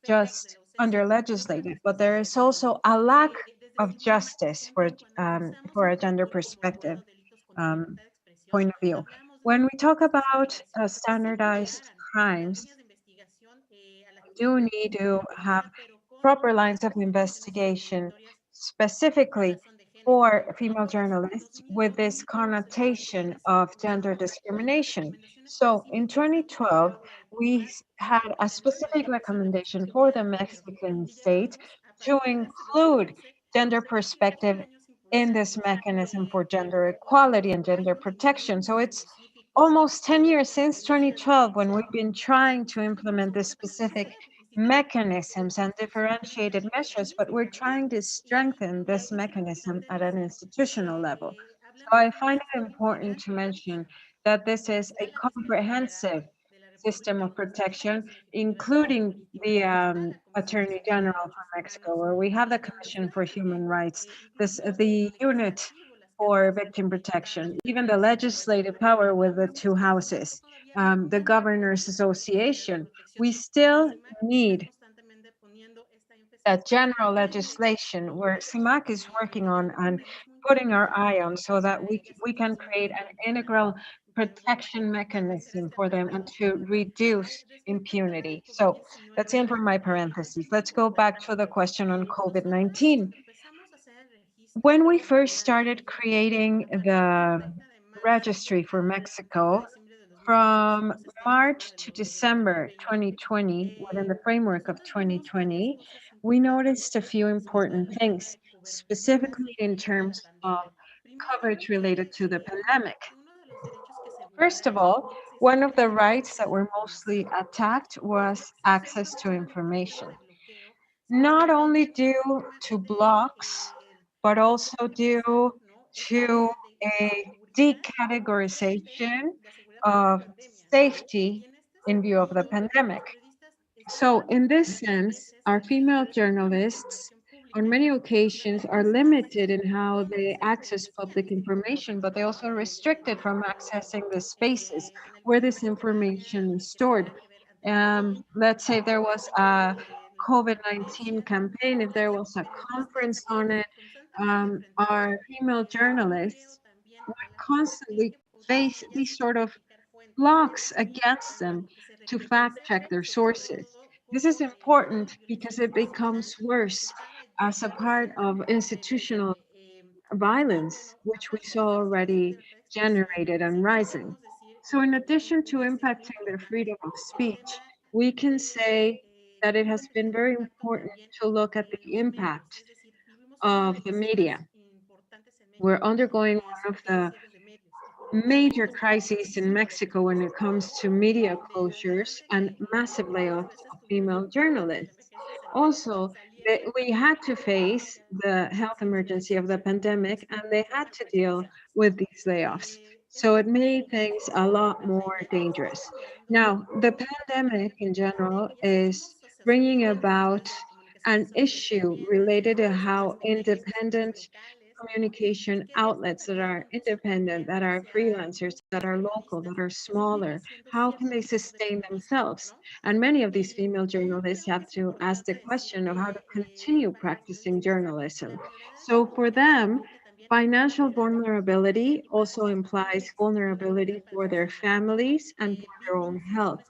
just under legislated, but there is also a lack of justice for a gender perspective um, point of view. When we talk about standardized crimes, do need to have proper lines of investigation specifically for female journalists with this connotation of gender discrimination. So in 2012, we had a specific recommendation for the Mexican state to include gender perspective in this mechanism for gender equality and gender protection. So it's almost 10 years since 2012 when we've been trying to implement this specific mechanisms and differentiated measures, but we're trying to strengthen this mechanism at an institutional level. So I find it important to mention that this is a comprehensive system of protection, including the Attorney General for Mexico, where we have the Commission for Human Rights, the unit for victim protection, even the legislative power with the two houses, the Governors Association. We still need that general legislation where CIMAC is working on and putting our eye on so that we can create an integral protection mechanism for them and to reduce impunity. So that's it for my parentheses. Let's go back to the question on COVID-19. When we first started creating the registry for Mexico, from March to December 2020, within the framework of 2020, we noticed a few important things, specifically in terms of coverage related to the pandemic. First of all, one of the rights that were mostly attacked was access to information, not only due to blocks, but also due to a decategorization of safety in view of the pandemic. So, in this sense, our female journalists, on many occasions, are limited in how they access public information, but they also are restricted from accessing the spaces where this information is stored. Let's say there was a COVID-19 campaign, if there was a conference on it, our female journalists would constantly face these sort of blocks against them to fact check their sources. This is important because it becomes worse as a part of institutional violence, which we saw already generated and rising. So, in addition to impacting their freedom of speech, we can say that it has been very important to look at the impact of the media. We're undergoing one of the major crises in Mexico when it comes to media closures and massive layoffs of female journalists. Also, we had to face the health emergency of the pandemic and they had to deal with these layoffs. So it made things a lot more dangerous. Now, the pandemic in general is bringing about an issue related to how independent communication outlets that are independent, that are freelancers, that are local, that are smaller, how can they sustain themselves? And many of these female journalists have to ask the question of how to continue practicing journalism. So for them, financial vulnerability also implies vulnerability for their families and for their own health.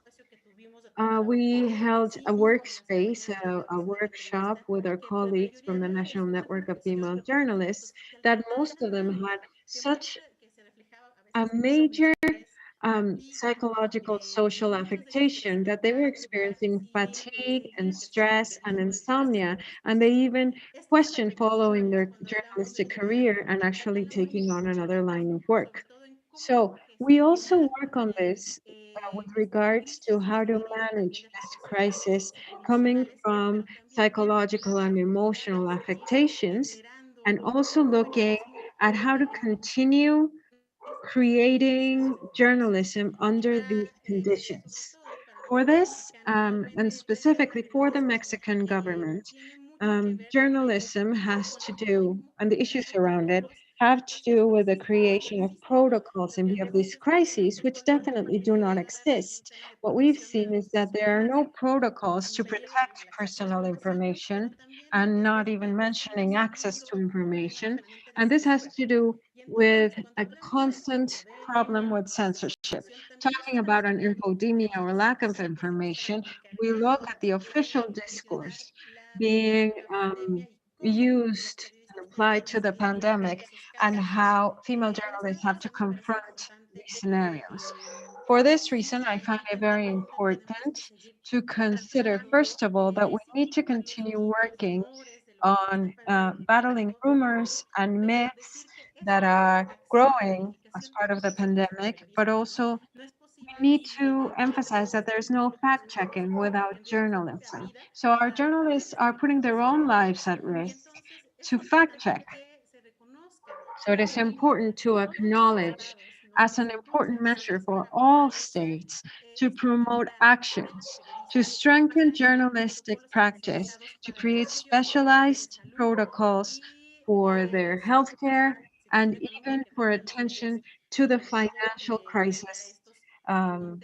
We held a workspace, a workshop with our colleagues from the National Network of Female Journalists that most of them had such a major psychological social affectation that they were experiencing fatigue and stress and insomnia. And they even questioned following their journalistic career and actually taking on another line of work. So we also work on this with regards to how to manage this crisis coming from psychological and emotional affectations, and also looking at how to continue creating journalism under these conditions. For this, and specifically for the Mexican government, journalism has to do, and the issues around it have to do with the creation of protocols in view of these crises, which definitely do not exist. What we've seen is that there are no protocols to protect personal information, and not even mentioning access to information. And this has to do with a constant problem with censorship. Talking about an infodemia or lack of information, we look at the official discourse being used and applied to the pandemic and how female journalists have to confront these scenarios. For this reason, I find it very important to consider, first of all, that we need to continue working on battling rumors and myths that are growing as part of the pandemic, but also we need to emphasize that there's no fact checking without journalism. So our journalists are putting their own lives at risk to fact check. So it is important to acknowledge as an important measure for all states to promote actions, to strengthen journalistic practice, to create specialized protocols for their healthcare, and even for attention to the financial crisis um,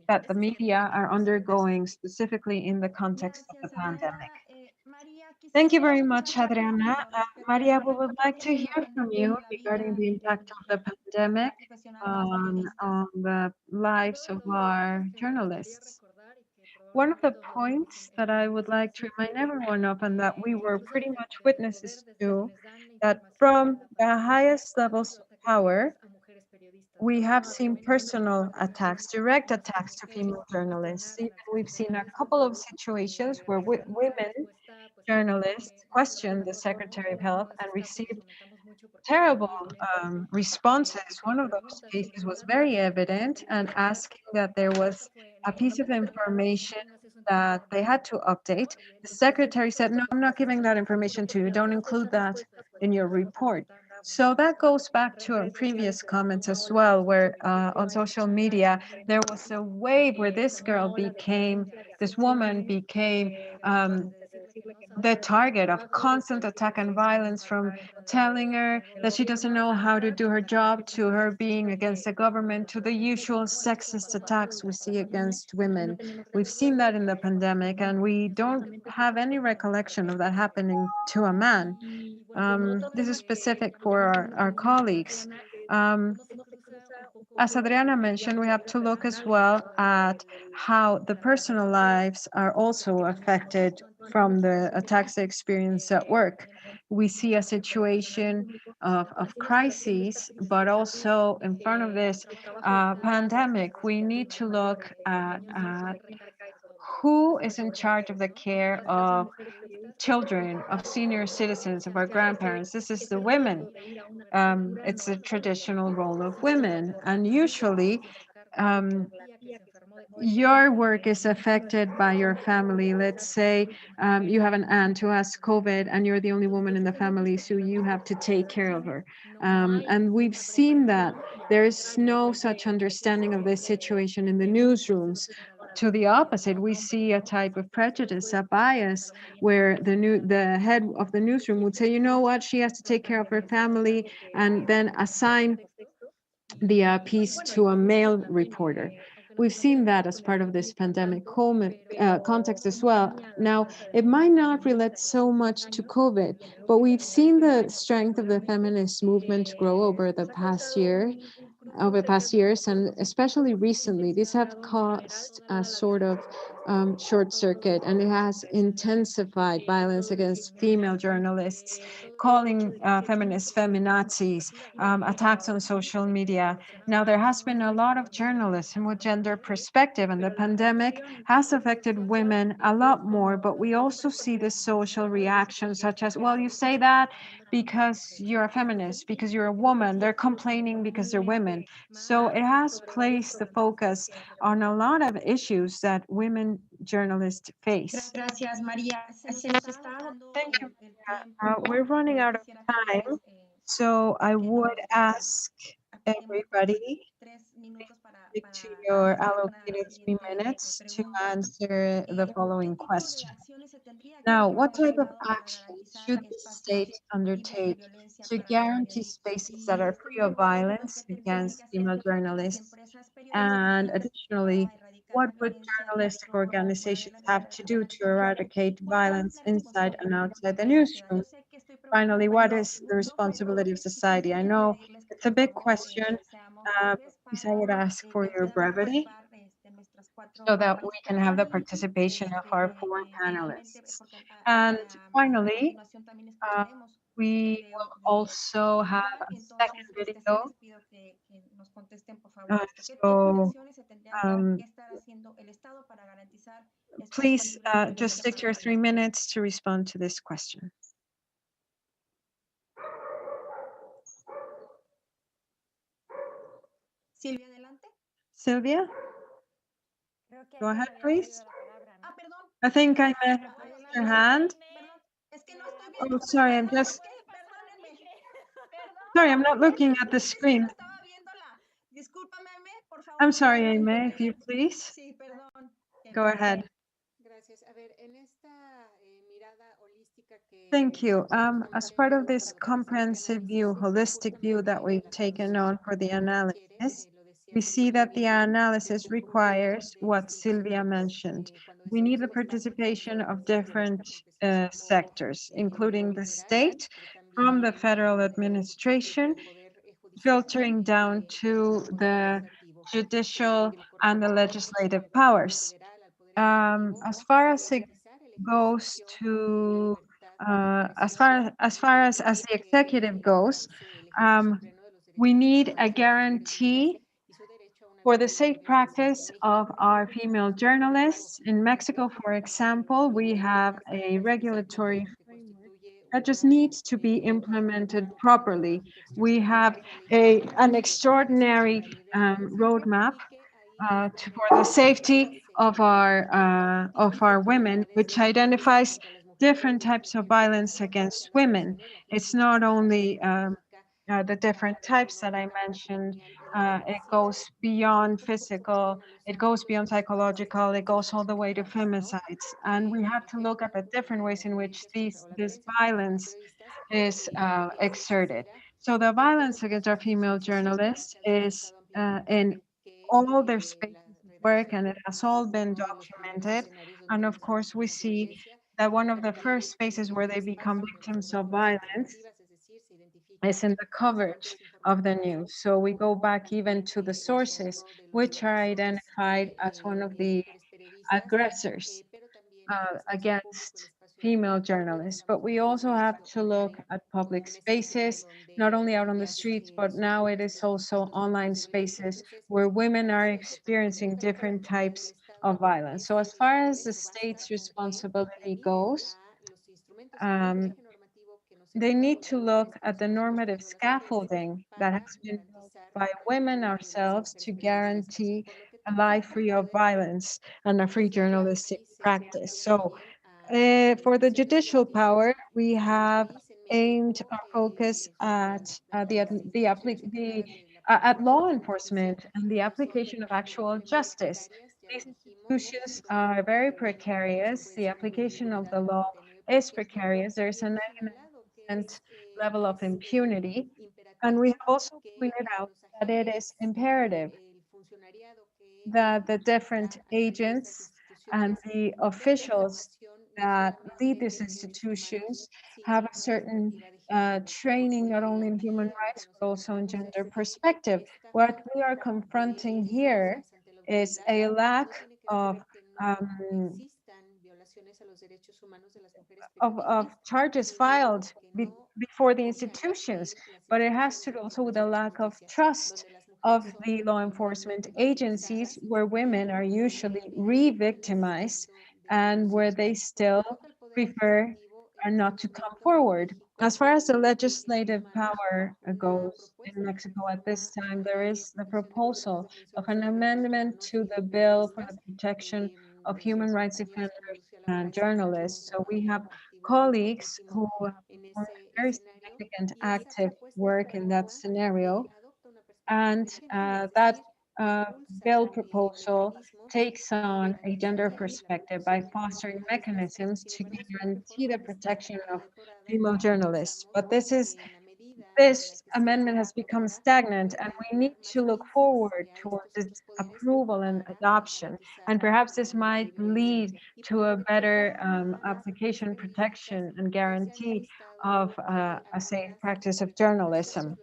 that the media are undergoing, specifically in the context of the
Gracias,
pandemic.
Adriana. María,
Thank you
quisiera
very
escuchar
much,
tu
Adriana.
opinión
Maria, we would like to
respecto
hear from you
en la
regarding
vida
the impact of the pandemic
profesional de los periodistas.
on the lives of our
Me gustaría
journalists.
recordar y que
One of
probablemente
the
todos lo hemos
points that I would like to
vivenciado,
remind everyone of, and that we were
pues
pretty
el
much
de poder
witnesses
desde
to,
quienes dan la
that
información sobre
from
la
the
pandemia
highest
han
levels
habido
of
ataques
power,
directos a mujeres periodistas,
we have seen
incluyendo
personal attacks,
informaciones
direct
falsas de
attacks to
mujeres
female journalists. Even
relacionadas con
we've seen a
accidentes,
couple of situations where
recibiendo
women
respuesta pues
journalists questioned the
por
Secretary of
en
Health
todas
and
estas pues
received
comentamos mucho porque pues
terrible
hay evidencias, ¿no?
responses.
De
One of those
preguntas
cases was
solicitando
very evident and
actualizar.
asking that there was
Esto fue
a piece of
cuando
information
tengas eso en tu
that they
información,
had to update.
¿no? Y
The
después de
secretary
esto,
said, no, I'm not giving that information to you. Don't include that in your report. So that goes back to our previous comments as well, where on social media, there was a wave where this woman became the target of constant attack and violence, from telling her that she doesn't know how to do her job, to her being against the government, to the usual sexist attacks we see against women. We've seen that in the pandemic, and we don't have any recollection of that happening to a man. This is specific for our colleagues.
no se cruza un poco
As Adriana mentioned, we have to look as well at how the personal lives are also affected from the attacks they experience at work. We see a situation of crises, but also in front of this pandemic, we need to look at who is in charge of the care of children, of senior citizens, of our grandparents. This is the women. It's a traditional role of women. And usually, um, your work is affected by your family. Let's say you have an aunt who has COVID and you're the only woman in the family, so you have to take care of her. And we've seen that there is no such understanding of this situation in the newsrooms. To the opposite, we see a type of prejudice, a bias, where the head of the newsroom would say, you know what, she has to take care of her family, and then assign the piece to a male reporter. We've seen that as part of this pandemic context as well. Now, it might not relate so much to COVID, but we've seen the strength of the feminist movement grow over the past years, and especially recently, these have caused a sort of short circuit, and it has intensified violence against female journalists, calling feminists feminazis, attacks on social media. Now, there has been a lot of journalism with gender perspective, and the pandemic has affected women a lot more, but we also see the social reactions, such as, well, you say that because you're a feminist, because you're a woman. They're complaining because they're women. So it has placed the focus on a lot of issues that women journalists face.
Gracias, María. Se nos está
Thank you.
dando el tiempo.
We're running
Yo
out of
quisiera
time,
pedirles
so I
que nos
would ask
apliquemos
everybody
3 minutos
stick to
para
your
pasar con la
allocated three
siguiente
minutes to
pregunta.
answer the
¿Qué
following
tipo de
question.
acciones se tendría que
Now,
llevar
what
al
type of
Estado para
action
garantizar
should the
espacios
state
libres de
undertake
violencia
to
para las
guarantee
mujeres?
spaces that
Y
are
este
free of
último punto, pues,
violence
¿qué tendrían que
against
hacer
female
las
journalists?
empresas periodísticas
And
para
additionally,
erradicar
what
la
would
violencia
journalistic
fuera de
organizations
las
have to do to
organizaciones?
eradicate
¿Cuál es
violence
la
inside and
responsabilidad
outside the
de la sociedad?
newsroom?
Yo sé que estoy preguntando,
Finally,
pero
what is the
yo
responsibility of
quisiera
society? I know
pedirles que
it's a
por
big
favor
question.
seamos
Uh,
breves
Please, I would
para
ask for
que
your
puedan
brevity
participar nuestras
so
cuatro
that we can have the
panelistas.
participation of our four
Finalmente,
panelists.
porque
And
a
finally,
continuación también
uh,
escucharemos
we will also have
feedback.
a second
Entonces, sí
video.
les pido que nos contesten, por favor, esto. ¿Qué tipo de
So
acciones se tendrían
um,
que estar haciendo el Estado para garantizar espacios
please
libres de
just
violencia
stick
para
to your
las
3 minutes to respond to this question.
Silvia, adelante.
Sylvia, go ahead, please.
Perdón.
I think I may have raised your hand.
Perdón. Es que no estoy
Oh,
viendo.
sorry, I'm just
Perdónenme.
sorry, I'm not
Perdónenme.
looking at the
Es que no
screen.
estaba viéndola. Discúlpame, por favor.
I'm sorry, Aimee, if you please.
Sí, perdón.
Go ahead.
Gracias. A ver, en esta mirada holística
Thank
que
you.
estamos
As
teniendo
part of
para
this
lo que refiere a este
comprehensive view,
análisis,
holistic view that
justamente
we've
la
taken
comisión
on for the
requiere,
analysis,
lo decía
we see
Silvia
that the
bien, del
analysis
concurso
requires
de
what
distintos
Sylvia
sectores.
mentioned.
Cuando
We need
decimos
the
bastante, estamos
participation
hablando
of
desde la
different
derecha, porque se sumó
sectors,
el
including the
gobierno federal,
state,
pero
from the
también
federal
parte
administration,
del poder judicial
filtering down
y
to
el poder
the
legislativo.
judicial
Que le
and the
corresponde
legislative
al gobierno
powers.
federal, al poder ejecutivo,
As far as it
garantizar el
goes
ejercicio de la
to
libertad de
as
expresión
far as
y
the executive
que
goes,
garantice el ejercicio pleno de los
we
derechos
need a
constitucionales de los periodistas
guarantee
y su derecho a una
for the
verdadera
safe
investigación. En
practice of
México,
our
por
female
ejemplo, tenemos
journalists. In
una
Mexico,
ley
for example, we
de
have
temas de
a
libertad de expresión
regulatory
que constituye
that just
una
needs to be implemented properly.
propósito
We have
extraordinario. Es la ley general de
an
derechos humanos,
extraordinary
la ley de la infancia,
roadmap
y que ahí
for the safety of
establece
our women,
actividades
which
de violencia
identifies
contra las mujeres,
different
de
types of
protegerlas
violence
contra la
against women.
radicalización, la
It's not
criminalización
only
política,
the different
la
types that I
económica,
mentioned.
patrimonial y la
It
democracia.
goes
Y esto
beyond
pues se
physical,
extiende a los
it goes
ámbitos
beyond
de
psychological, it goes all the way to
femicidios, ¿no?
femicides. And we have
Por
to look at
ejemplo,
the different ways
las
in which
violencias contra o la
this
violencia contra las
violence
periodistas
is
se
exerted.
considera
So the
en
violence
los
against our
procesos de
female
socialización.
journalists
Se ha
is
documentado ampliamente
in
que
all their spaces
la
of work,
redacción
and
de
it has all
periodismo es
been
uno de los primeros
documented.
escenarios donde
And of
vemos a las
course, we
víctimas de
see
violencia
that one
y
of the
también
first spaces where
el
they become
espacio de las
victims of
narradoras
violence
informativas, es decir, se
is
identifican
in the
las
coverage
fuentes
of the
informativas
news. So we go back even to the
principalmente en
sources,
torno de los
which are
agresores
identified as one of the
mujeres periodistas,
aggressors.
pero también
against female journalists, but we also have to look at public spaces, not only out on the streets, but now it is also online spaces where women are experiencing different types of violence. So, as far as the state's responsibility goes, um, they need to look at the normative scaffolding that has been built by women ourselves to guarantee a life free of violence and a free journalistic practice. So, for the judicial power, we have aimed our focus at at law enforcement and the application of actual justice. These institutions are very precarious. The application of the law is precarious. There's a 99% level of impunity. And we have also pointed out that it is imperative that the different agents and the officials that lead these institutions have a certain training, not only in human rights, but also in gender perspective. What we are confronting here is a lack um, of charges filed before the institutions, but it has to do also with a lack of trust of the law enforcement agencies where women are usually re-victimized and where they still prefer not to come forward. As far as the legislative power goes in Mexico at this time, there is the proposal of an amendment to the bill for the protection of human rights defenders and journalists. So we have colleagues who have performed very significant active work in that scenario. And that uh, bill proposal takes on a gender perspective by fostering mechanisms to guarantee the protection of female journalists. But this amendment has become stagnant, and we need to look forward towards its approval and adoption. And perhaps this might lead to a better application, protection, and guarantee of a safe practice of journalism.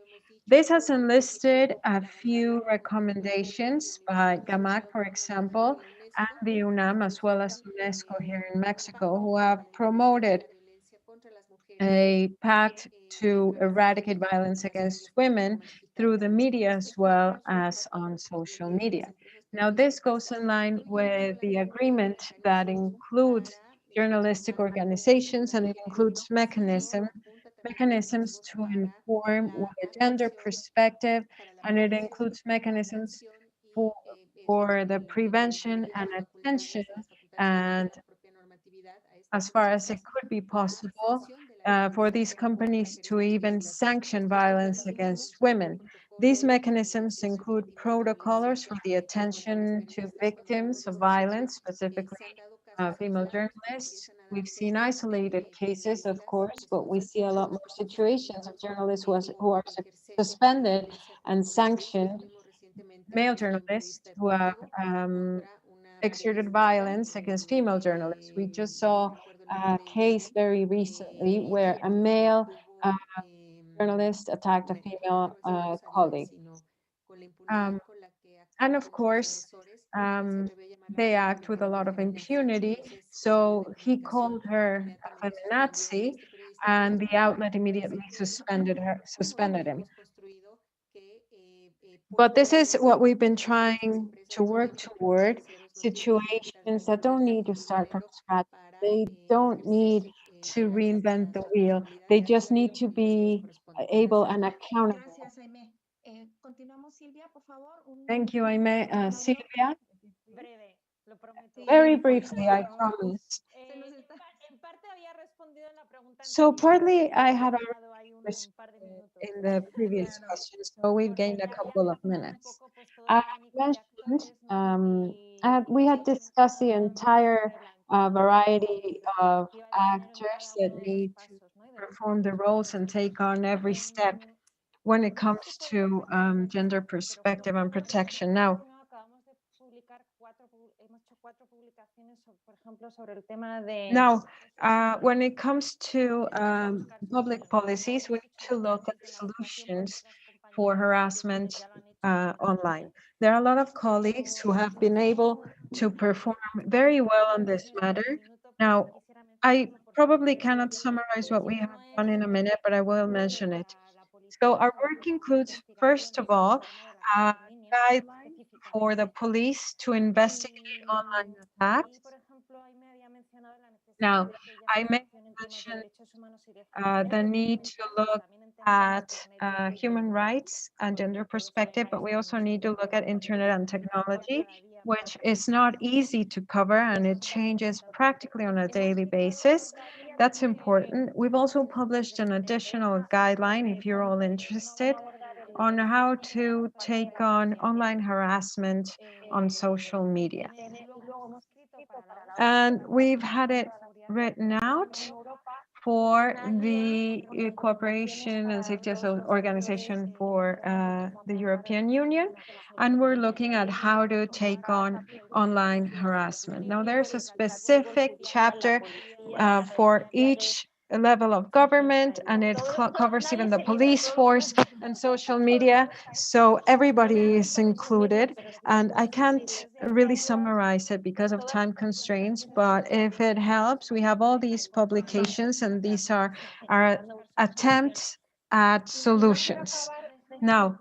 This has enlisted a few recommendations by GAMAC, for example, and the UNAM, as well as UNESCO here in Mexico, who have promoted a pact to eradicate violence against women through the media as well as on social media. Now, this goes in line with the agreement that includes journalistic organizations and it includes mechanisms to inform with a gender perspective, and it includes mechanisms for, for the prevention and attention and as far as it could be possible for these companies to even sanction violence against women. These mechanisms include protocols for the attention to victims of violence, specifically female journalists. We've seen isolated cases, of course, but we see a lot more situations of journalists who are suspended and sanctioned, male journalists who have exerted violence against female journalists. We just saw a case very recently where a male uh, journalist attacked a female colleague. Um, and of course, um, they act with a lot of impunity. So he called her a feminazi, and the outlet immediately suspended him. But this is what we've been trying to work toward, situations that don't need to start from scratch. They don't need to reinvent the wheel. They just need to be able and accountable.
Gracias, Jaime. Continuamos, Silvia, por favor.
Thank you, Aime. Silvia,
Breve, lo prometo.
very
Sí,
briefly, I
por favor.
promise.
Se nos está.
En parte había respondido en la pregunta
So
anterior,
partly I had already
ganado ahí un par de
responded
minutos.
in the previous
Claro.
question, so we've gained a
Porque había
couple of
un
minutes.
poco pues todo el
I
abanico de
mentioned,
actores, ¿no?
we had
Y que nos
discussed the
faltaban
entire
adelante.
variety of
¿Qué iba a tener en
actors
cada
that
uno de esos
need to
pasos, ¿no? Y de los
perform the
pasos.
roles and take on every step when it
No sé
comes
si
to gender
pero
perspective and
por ejemplo,
protection. Now,
acabamos de publicar hemos hecho 4 publicaciones, por ejemplo, sobre el tema de
now, when it comes to public policies, we need to look at solutions for harassment online. There are a lot of colleagues who have been able to perform very well on this matter. Now,
quisiera
I
mencionarla por
probably
supuesto,
cannot
porque
summarize what we have
no
done
es
in a minute, but I will mention it.
para la
So
policía
our
sobre
work
todo hacer
includes, first of
investigaciones sobre
all,
el tema de las
a
en línea
guideline for the
específicamente.
police to investigate online
Ahí, por
attacks.
ejemplo, ahí me había mencionado la necesidad
Now,
de que ella
I may
formación en temas de
mention
derechos humanos y de género,
the need to
pero
look
también en temas de
at
internet y de
human rights and gender perspective, but we also need to look at internet and technology,
cada día
which is not easy to cover and it changes practically on a daily basis. That's important. We've also published an additional guideline, if you're all interested, on how to take on online harassment on social media.
y luego hemos escrito para la
And we've had it written out for the Cooperation and Safety Organization for the European Union. And we're looking at how to take on online harassment. Now, there's a specific chapter for each level of government, and it covers even the police force and social media. So everybody is included. And I can't really summarize it because of time constraints, but if it helps, we have all these publications, and these are our attempts at solutions. Now,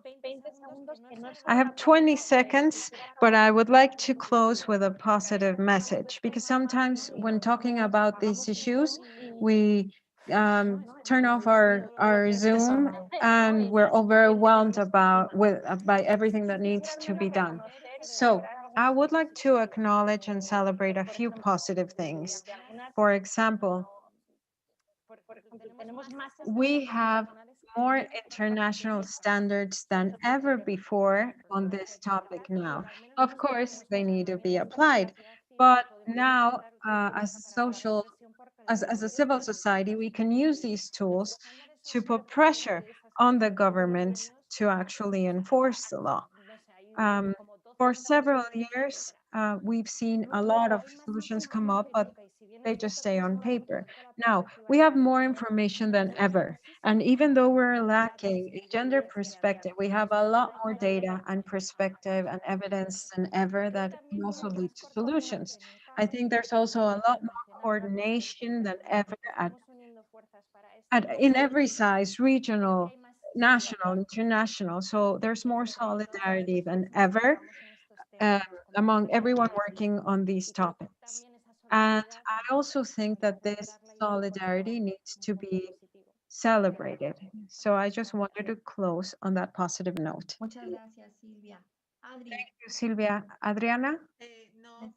I have 20 seconds, but I would like to close with a positive message, because sometimes when talking about these issues, we turn off our Zoom and we're overwhelmed by everything that needs to be done. So I would like to acknowledge and celebrate a few positive things. For example, we have more international standards than ever before on this topic now. Of course, they need to be applied, but now, as a civil society, we can use these tools to put pressure on the government to actually enforce the law. Um, for several years, we've seen a lot of solutions come up, but they just stay on paper. Now, we have more information than ever. And even though we're lacking a gender perspective, we have a lot more data and perspective and evidence than ever that can also lead to solutions. I think there's also a lot more coordination than ever in every size, regional, national, international. So there's more solidarity than ever uh, among everyone working on these topics. And I also think that this solidarity needs to be celebrated. So I just wanted to close on that positive note.
Muchas gracias, Silvia. Adri,
Thank you, Silvia. Adriana?
No,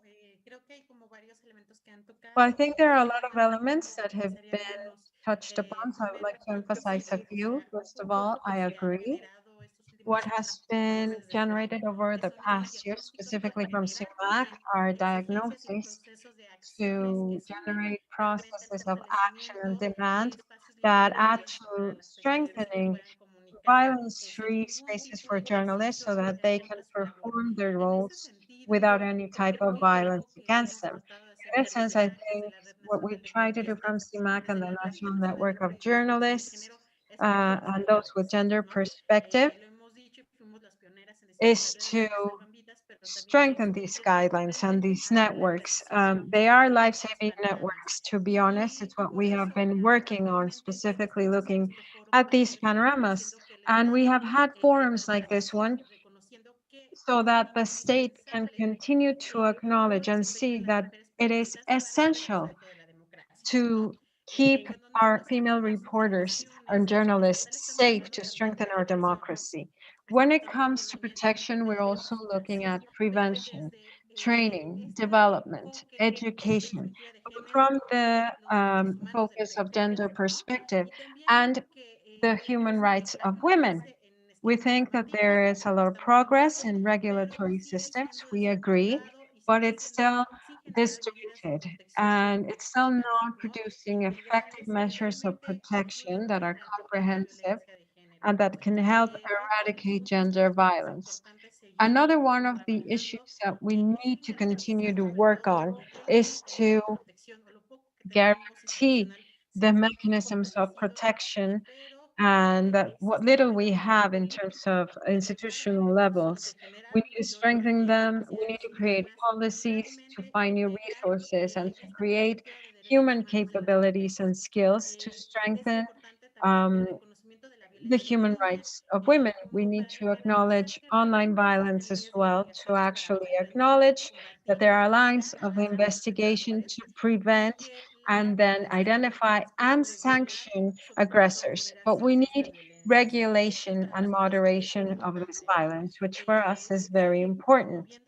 creo que hay como varios elementos que han
Well, I
tocado.
think there are a lot of
Quisiera nada más
elements that have
hacer
been
algunos.
touched upon, so I would like
Primero,
to
creo que
emphasize a
o
few.
sea,
First of all,
justo
I
lo que ha
agree.
generado estos últimos
What
años
has
las
been
mujeres desde
generated over the
son estudios
past year,
diagnósticos
specifically
para
from
generar
CIMAC, are
exigencias y
diagnosis
procesos de acciones que
to
sumen
generate
frente al
processes of action and
fortalecimiento de
demand
espacios
that
libres de
add
acceso
to
para las periodistas que
strengthening
puedan comunicar
violence-free
sin ningún
spaces
tipo
for
de
coercición so
coerción
that
de
they
alguien
can
más su labor.
perform their
En ese
roles
sentido,
without any
creo que
type of violence
algo que
against
hemos
them.
tratado de hacer
In
desde
essence, I
desde
think
la Red
what
Nacional
we
de
try to do
Periodistas
from
y
CIMAC and
desde
the
la Red
National
Nacional
Network
de
of
Periodistas de
Journalists
Género es
and those with
solidarizar,
gender
¿no?
perspective
Lo hemos dicho y fuimos las pioneras en decir que
is
las redes
to
no salvan vidas, pero también
strengthen
son un
these
punto de
guidelines and
frente
these
para el
networks.
ejercicio
They are
de derechos
life-saving
para nada más.
networks, to be honest. It's
Y
what
por
we have
eso,
been working on,
actualmente,
specifically
estamos haciendo
looking
este foro
at
para
these
seguir
panoramas.
reconociendo que el
And we have
Estado
had
le da
forums like this
educación
one
y reconociendo que
so
es
that the state can
indispensable
continue to
el rol,
acknowledge
el
and
desempeño de
see
las
that
mujeres
it is
periodistas para el
essential
rescate de la democracia, ¿no?
to keep
Pues no nada
our
más
female
las
reporters
intervenciones
and
como tal,
journalists
estamos
safe
hablando
to
también
strengthen
de
our
represión.
democracy. When
Estamos
it
hablando
comes to
también
protection, we're also
de
looking at prevention,
desde
training,
este
development,
enfoque de
education,
perspectiva de
both
género
from the
de los derechos humanos de las
focus of gender
mujeres, ¿no?
perspective
Y también
and
porque
the human
tenemos una
rights of
larga
women.
base en
We
esquemas
think that
normativos,
there is a lot of
estamos de
progress
acuerdo,
in
pero
regulatory
sigue
systems.
siendo
We agree,
desarticulado y
but
sigue
it's
siendo,
still
sin generar medidas de
distributed
protección
and it's still
efectivas,
not
¿no?
producing effective
Integrales que
measures of
realmente
protection that are
puedan atacar la
comprehensive
violencia de género.
and that can help
Otro de los
eradicate
puntos que
gender
nos parece
violence.
importante seguir
Another one of the
trabajando
issues that we
es
need
en
to continue to
garantizar
work
lo
on
poco que
is
tenemos
to
de protección o lo poco que tenemos
guarantee
institucional
the
siga
mechanisms of
fortalecido,
protection
pero
and that what little we have in terms of institutional levels, we need to strengthen them. We need to create policies to find new resources and to create human capabilities and skills to strengthen um, the human rights of women. We need to acknowledge online violence as well, to actually acknowledge that there are lines of investigation to prevent and then identify and sanction aggressors. But we need regulation and moderation of this violence, which for us is very important.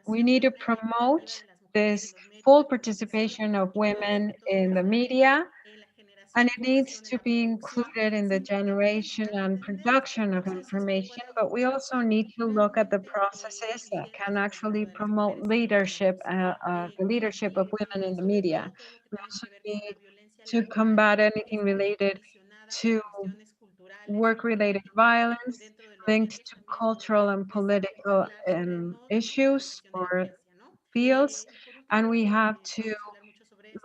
We need to promote this full participation of women in the media, and it needs to be included in the generation and production of information, but we also need to look at the processes that can actually promote leadership, the leadership of women in the media. We also need to combat anything related to work-related violence linked to cultural and political issues or fields, and we have to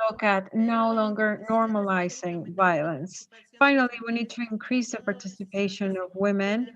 look at no longer normalizing violence. Finally, we need to increase the participation of women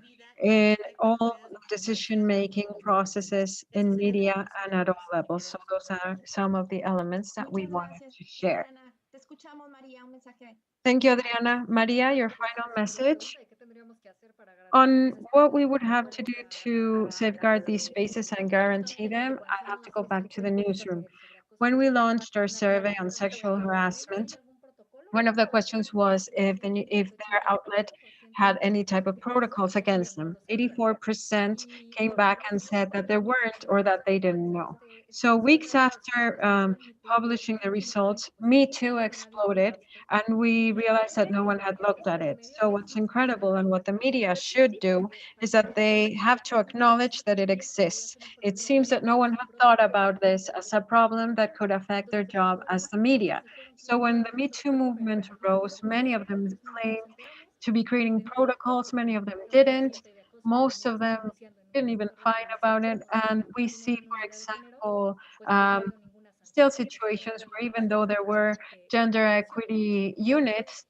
in all decision-making processes in media and at all levels. So those are some of the elements that we
Muchas
wanted
gracias,
to share.
Adriana. Te escuchamos, María, un mensaje.
Thank you, Adriana. Maria, your
Pues
final
la
message
pregunta de qué tendríamos que hacer para garantizar
on
los
what
espacios
we
de
would have
control
to do to
para
safeguard these spaces and guarantee
justamente
them. I
hacer
have to
una
go back to the
construcción política
newsroom.
sobre acoso
When we
sexual.
launched our survey on
La
sexual
pregunta era, ¿tienen
harassment,
algún protocolo
one of the
para
questions
hacer
was if their
sexual
outlet
acoso
had
conscientemente?
any type of
Y pues esa
protocols
respuesta
against
no
them.
lo sabían.
84% came
Y
back
lo
and said
cierto
that there weren't or that they didn't
es
know.
que
So
después
weeks
de las
after
manifestaciones Me Too
publishing the
en
results,
México,
Me
pues
Too
nadie hacía
exploded,
esto.
and we
Y de
realized that no
repente
one had looked at
los
it.
medios
So
dicen,
what's
no, pues ya
incredible and what the media
pues
should
sí,
do is
faltaba
that
que
they have to acknowledge that it
podía
exists.
ser un
It
problema
seems
real
that
y
no
que
one
había un
had thought
protocolo
about
para
this as a
atenderlo.
problem that could affect their
Entonces,
job as the
automáticamente
media.
sí fueron
So when
quienes
the Me Too
se fueron
movement
preparando
rose,
para
many of
atenderlo.
them
Entonces,
claimed
nos enteramos
to be creating
eventualmente
protocols, many of them
que un
didn't.
expediente de acoso
Most
también
of
se estaba
them
iniciando en
didn't
una
even
torre de
fight about it.
adolescencia
And we
y no
see,
había una
for
unidad de género,
example,
pues no había
um,
habido ninguna
still
sanción.
situations
Pero
where
lo que
even
pasa
though
es
there were
que
gender
eso
equity
después
units,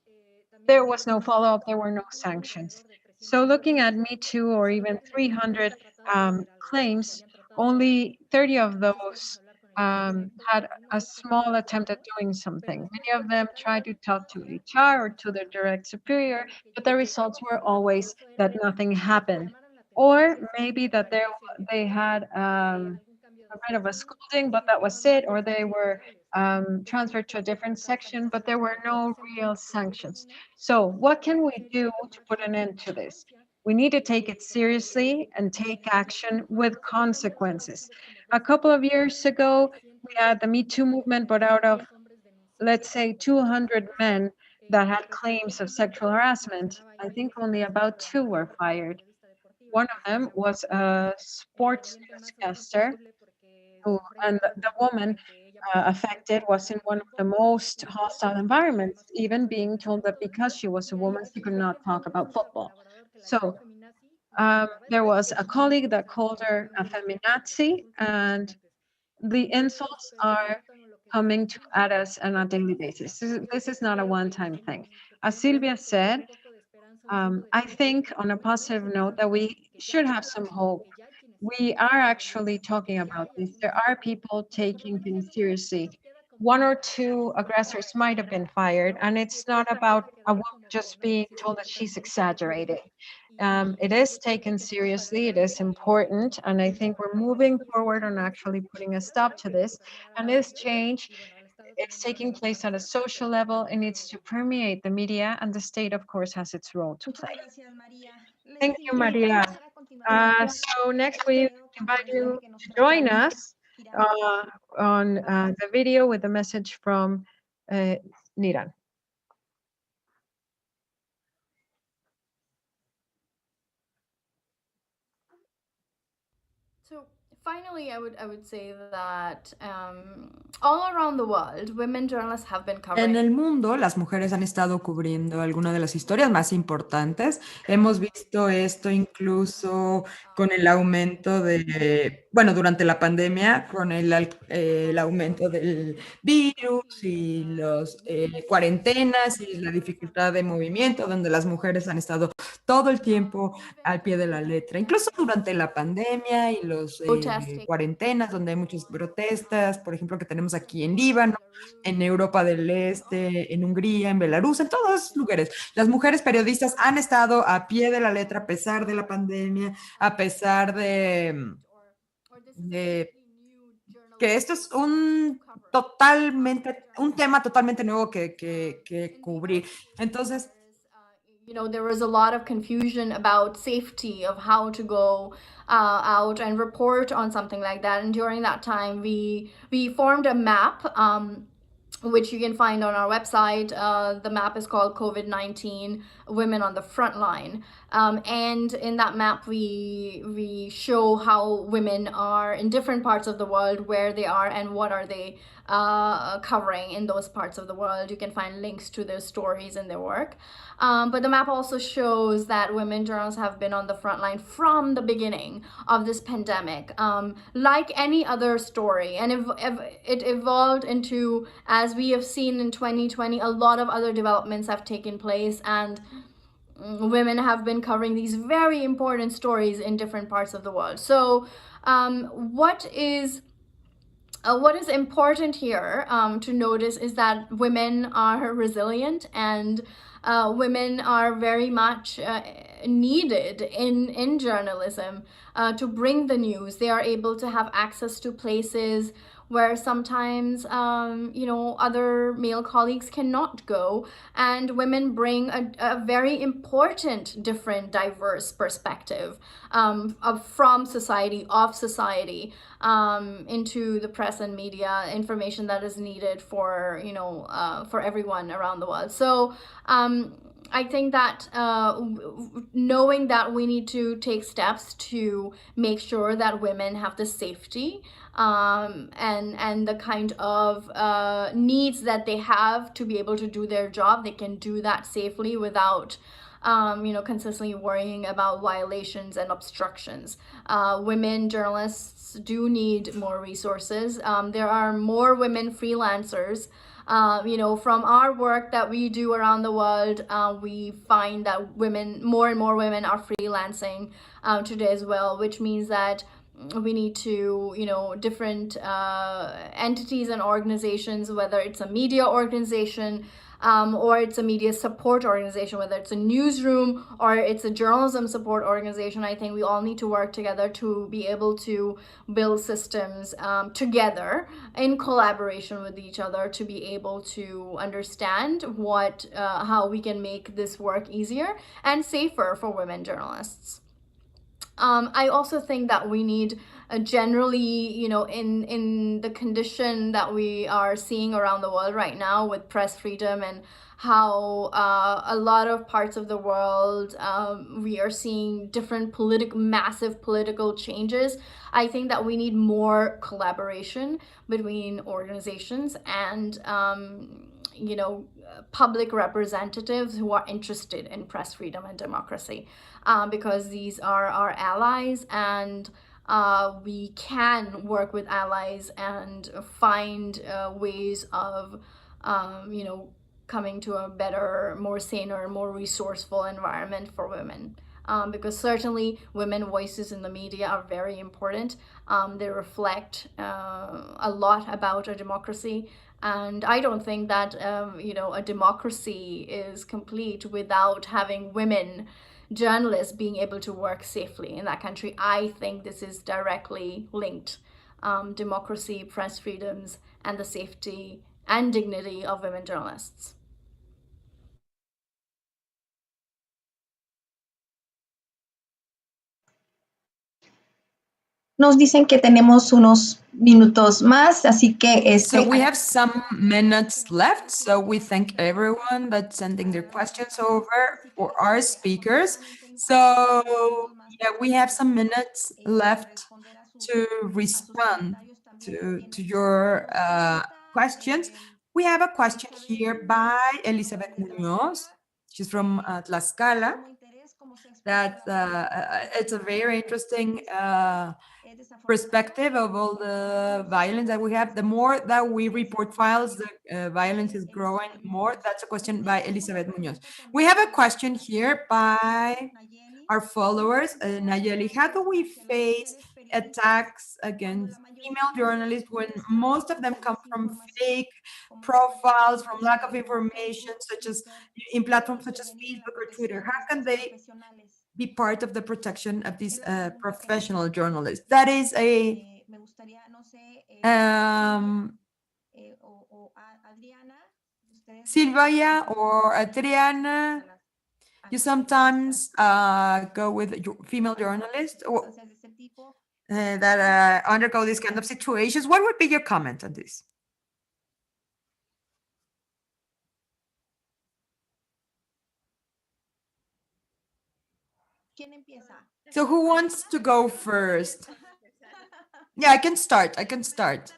también
there
se
was
vio
no
que
follow up, there
el
were no
Me Too tuvo
sanctions.
alrededor de
So
300
looking at
casos
Me Too or
y
even
solamente en el mundo se
300
habían tratado de hacer algo, se
claims,
habían tratado de hacer.
only 30 of
Entonces fuimos a
those
hablar con el equipo directo
had
de
a
uno, con
small
uno de
attempt at
ellos,
doing
pero
something. Many
después
of
el
them
secretario
tried
de
to
Ética
talk
y
to
Trabajo
HR or to their direct superior,
dijo que
but the
ya
results were
que
always
eso era
that nothing
que
happened.
llamaran la atención
Or
y eso
maybe that they had
algún cambio
a
de
bit of a
gestión
scolding,
y
but
se
that was
hicieron
it, or
actos
they were
legales.
transferred to a
Después
different
las
section, but there
sanciones
were
que
no
conocemos
real
después de
sanctions.
uno
So, what can we
sería
do to
tomar
put an
cartas
end
en el
to this?
asunto
We need to take it
porque
seriously and take action with
lo que pasó por
consequences.
ejemplo, es como
A
dos
couple of
años
years ago, we had the Me Too movement, but out of,
210 hombres
let's
denunciados
say,
por acoso
200 men that had claims of sexual
repetidamente se
harassment,
mencionaba
I
ahí
think
que
only
fueron
about
acoso
two were
laboral por una
fired.
periodista deportiva
One
que
of them
decía
was
que
a
el
sports
ambiente más
newscaster
hostil porque
who,
siempre
and
ella
the
cuenta
woman
que ella precisamente
affected was in
participaba
one
en
of
un
the
foro
most
y que
hostile
era
environments,
más
even
hostil
being told that because
después
she was a
y ahí
woman,
ves
she
que
could
por
not
ejemplo
talk
hubo
about
un
football.
colaborador que la llamó
So
feminazi y la llamaba
there was a colleague
o
that
sea
called her
los
a
insultos
feminazi,
fueron
and
impresionantes
the
entonces
insults
pues
are
cierto en lo que
coming
dice
at
Silvia
us on a daily basis. This is not a
creo
one-time thing.
que
As
podríamos
Silvia
tener un
said,
poco de esperanza, un poco de
I
fe
think on a
porque podemos
positive note
empezar a
that
ver
we
que ya
should
hay
have some
protección,
hope.
que ya hay quienes sí
We
están
are
haciendo
actually
violencia,
talking
que ya
about
hay
this.
algunas
There are
acciones
people
y que por lo
taking
menos ya
things
no
seriously.
nos queda
One
como
or
la
two
sensación
aggressors might have been fired, and it's
que
not
nos empieza
about
a
a
quedar
woman
como que
just
no,
being
pues sí es
told that
cierto,
she's
también se hizo
exaggerating. It
y
is
yo creo que
taken
hay que empezar a
seriously, it
ver
is important, and I think we're moving forward on actually putting a stop to this. And this change,
y bueno, el Estado tiene
it's
una
taking
labor que
place at a
hacer,
social
pero
level. It
también
needs to
debería empezar por ahí.
permeate the media, and the state, of course, has its role to
Muchas
play.
gracias, María.
Thank
Les
you, Maria.
invitamos a continuación.
So next, we
Quedo con el
invite
mensaje
you
que nos
to
trae
join us
Irán.
on the video with a message from Niran.
So finally, I would say that all around the world, women journalists have been
En
covering.
el mundo, las mujeres han estado cubriendo algunas de las historias más importantes. Hemos visto esto incluso con el aumento de, bueno, durante la pandemia, con el aumento del virus y las cuarentenas y la dificultad de movimiento, donde las mujeres han estado todo el tiempo al pie de la letra, incluso durante la pandemia y los cuarentenas, donde hay muchas protestas, por ejemplo, que tenemos aquí en Líbano, en Europa del Este, en Hungría, en Belarus, en todos esos lugares. Las mujeres periodistas han estado a pie de la letra a pesar de la pandemia, a pesar de que esto es un tema totalmente nuevo que cubrir. Entonces,
There was a lot of confusion about safety of how to go out and report on something like that. And during that time, we formed a map. Which you can find on our website. The map is called COVID-19 Women on the Front Line. And in that map, we show how women are in different parts of the world, where they are, and what are they covering in those parts of the world. You can find links to their stories and their work. But the map also shows that women journalists have been on the front line from the beginning of this pandemic, like any other story. And it evolved into, as we have seen in 2020, a lot of other developments have taken place, and women have been covering these very important stories in different parts of the world. So what is important here to notice is that women are resilient, and women are very much needed in journalism to bring the news. They are able to have access to places where sometimes other male colleagues cannot go, and women bring a very important, different, diverse perspective from society, of society, into the press and media, information that is needed for for everyone around the world. So I think that knowing that we need to take steps to make sure that women have the safety and the kind of needs that they have to be able to do their job, they can do that safely without consistently worrying about violations and obstructions. Women journalists do need more resources. There are more women freelancers. From our work that we do around the world, we find that more and more women are freelancing today as well, which means that we need to, different entities and organizations, whether it's a media organization or it's a media support organization, whether it's a newsroom or it's a journalism support organization. I think we all need to work together to be able to build systems together in collaboration with each other, to be able to understand how we can make this work easier and safer for women journalists. I also think that we need generally, in the condition that we are seeing around the world right now with press freedom, and how a lot of parts of the world we are seeing different massive political changes. I think that we need more collaboration between organizations and public representatives who are interested in press freedom and democracy, because these are our allies, and we can work with allies and find ways of coming to a better, more saner, more resourceful environment for women. Because certainly women voices in the media are very important. They reflect a lot about a democracy, and I don't think that a democracy is complete without having women journalists being able to work safely in that country. I think this is directly linked. Democracy, press freedoms, and the safety and dignity of women journalists.
Nos dicen que tenemos unos minutos más, así que
So we have some minutes left, so we thank everyone that's sending their questions over for our speakers. So yeah, we have some minutes left to respond to your questions. We have a question here by Elizabeth Munoz. She's from Tlaxcala. That it's a very interesting perspective of all the violence that we have. The more that we report files, the violence is growing more. That's a question by Elizabeth Munoz. We have a question here by our followers. Nayeli, how do we face attacks against female journalists when most of them come from fake profiles, from lack of information, such as in platforms such as Facebook or Twitter? How can they be part of the protection of these professional journalists? That is a Silvia or Adriana. You sometimes go with female journalists or, that undergo these kind of situations. What would be your comment on this? So who wants to go first? Yeah, I can start. I can start.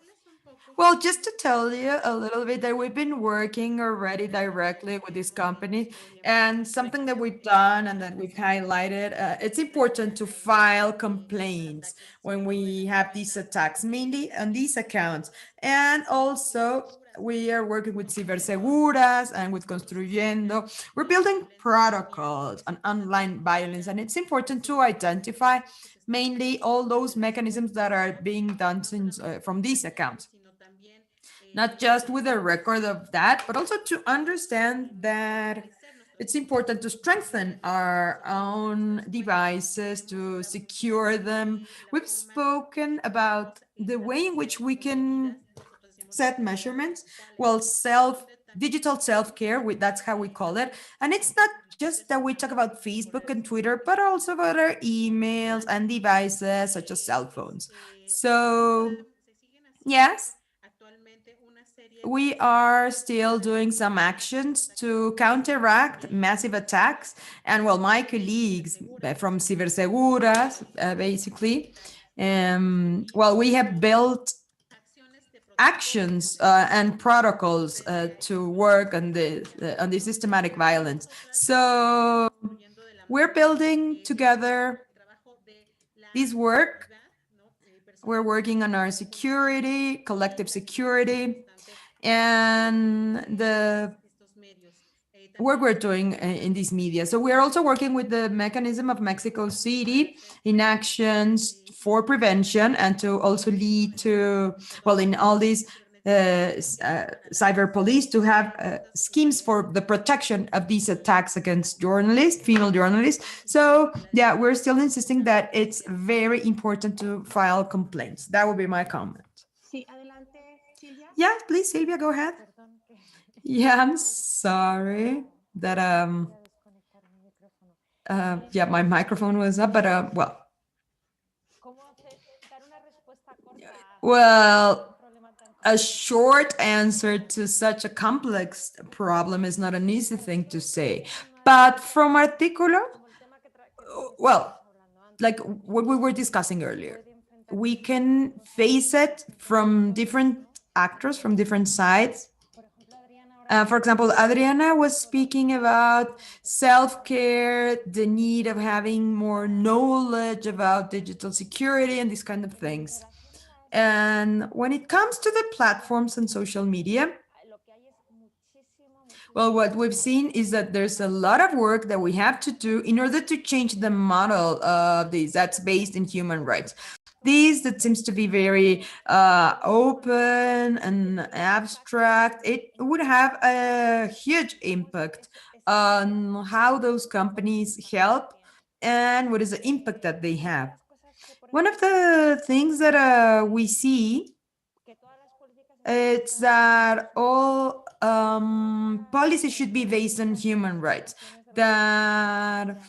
Well, just to tell you a little bit that we've been working already directly with this company, and something that we've done and that we've highlighted, it's important to file complaints when we have these attacks, mainly on these accounts. And also, we are working with Ciberseguras and with Construyendo. We're building protocols on online violence, and it's important to identify mainly all those mechanisms that are being done since, from these accounts. Not just with a record of that, but also to understand that it's important to strengthen our own devices, to secure them. We've spoken about the way in which we can set measurements. Well, digital self-care, that's how we call it. And it's not just that we talk about Facebook and Twitter, but also about our emails and devices such as cell phones. So yes, we are still doing some actions to counteract massive attacks. And well, my colleagues from Ciberseguras, basically, well, we have built actions and protocols to work on the systematic violence. So we're building together this work. We're working on our security, collective security, and the work we're doing in these media. So we're also working with the mechanism of Mexico City in actions for prevention and to also lead to, well, in all these cyber police to have schemes for the protection of these attacks against journalists, female journalists. So yeah, we're still insisting that it's very important to file complaints. That would be my comment. Yeah, please, Silvia, go ahead. Yeah, I'm sorry that yeah, my microphone was up, but well, a short answer to such a complex problem is not an easy thing to say. But from Artículo, well, like what we were discussing earlier, we can face it from different actors, from different sides. For example, Adriana was speaking about self-care, the need of having more knowledge about digital security and these kind of things. And when it comes to the platforms and social media, well, what we've seen is that there's a lot of work that we have to do in order to change the model of this that's based in human rights. These that seems to be very open and abstract, it would have a huge impact on how those companies help and what is the impact that they have. One of the things that we see is that all policies should be based on human rights, that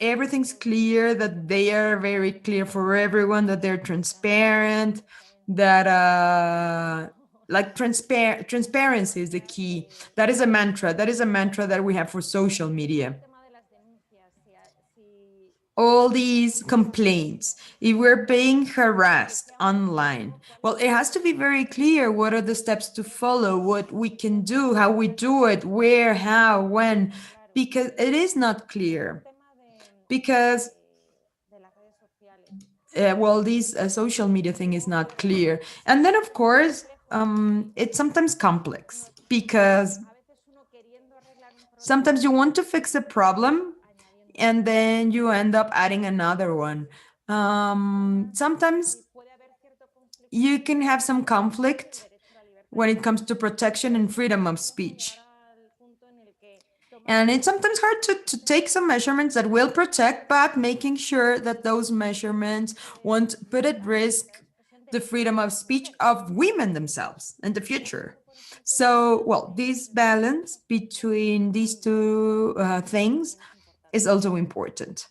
everything's clear, that they are very clear for everyone, that they're transparent, that like transparency is the key. That is a mantra. That is a mantra that we have for social media. all these complaints, if we're being harassed online, well, it has to be very clear what are the steps to follow, what we can do, how we do it, where, how, when, because it is not clear. Because well, this social media thing is not clear. And then, of course, it's sometimes complex because sometimes you want to fix a problem and then you end up adding another one. Sometimes you can have some conflict when it comes to protection and freedom of speech. And it's sometimes hard to take some measurements that will protect, but making sure that those measurements won't put at risk the freedom of speech of women themselves in the future. So, well, this balance between these two things is also important.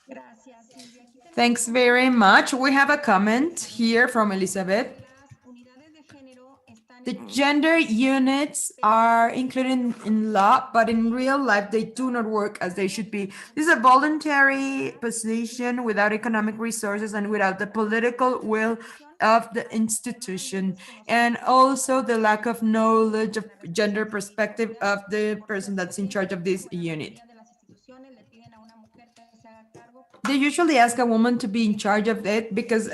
Gracias, Silvia. Aquí tenemos
Thanks
un
very
comentario
much. We have a comment here from Elizabeth.
las unidades de género están
The
en
gender units are included in law, but in real life, they do not work as they should be. This is a voluntary position without economic resources and without the political will of the institution, and also the lack of knowledge of gender perspective of the person that's in charge of this unit.
de las instituciones le piden a una mujer que se haga cargo.
They usually ask a woman to be in charge of it because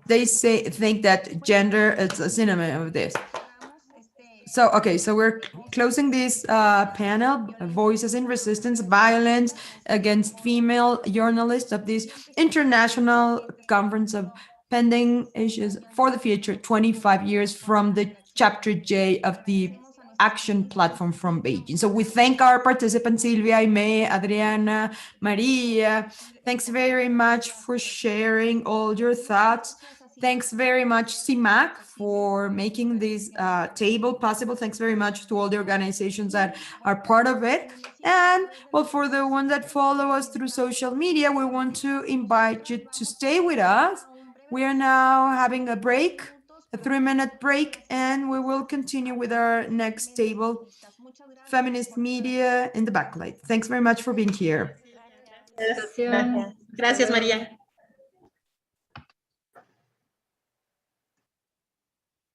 they think that gender is a synonym of this. So, okay, so we're closing this panel, Voices in Resistance, Violence Against Female Journalists, of this International Conference of Pending Issues for the Future, 25 years from the Chapter J of the Action Platform from Beijing. So we thank our participants, Silvia, Aimee, Adriana, Maria. Thanks very much for sharing all your thoughts. Thanks very much, CIMAC, for making this table possible. Thanks very much to all the organizations that are part of it. And well, for the ones that follow us through social media, we want to invite you to stay with us. We are now having a break, a 3-minute break, and we will continue with our next table, Feminist Media in the Backlight. Thanks very much for being here.
Gracias.
Gracias, María.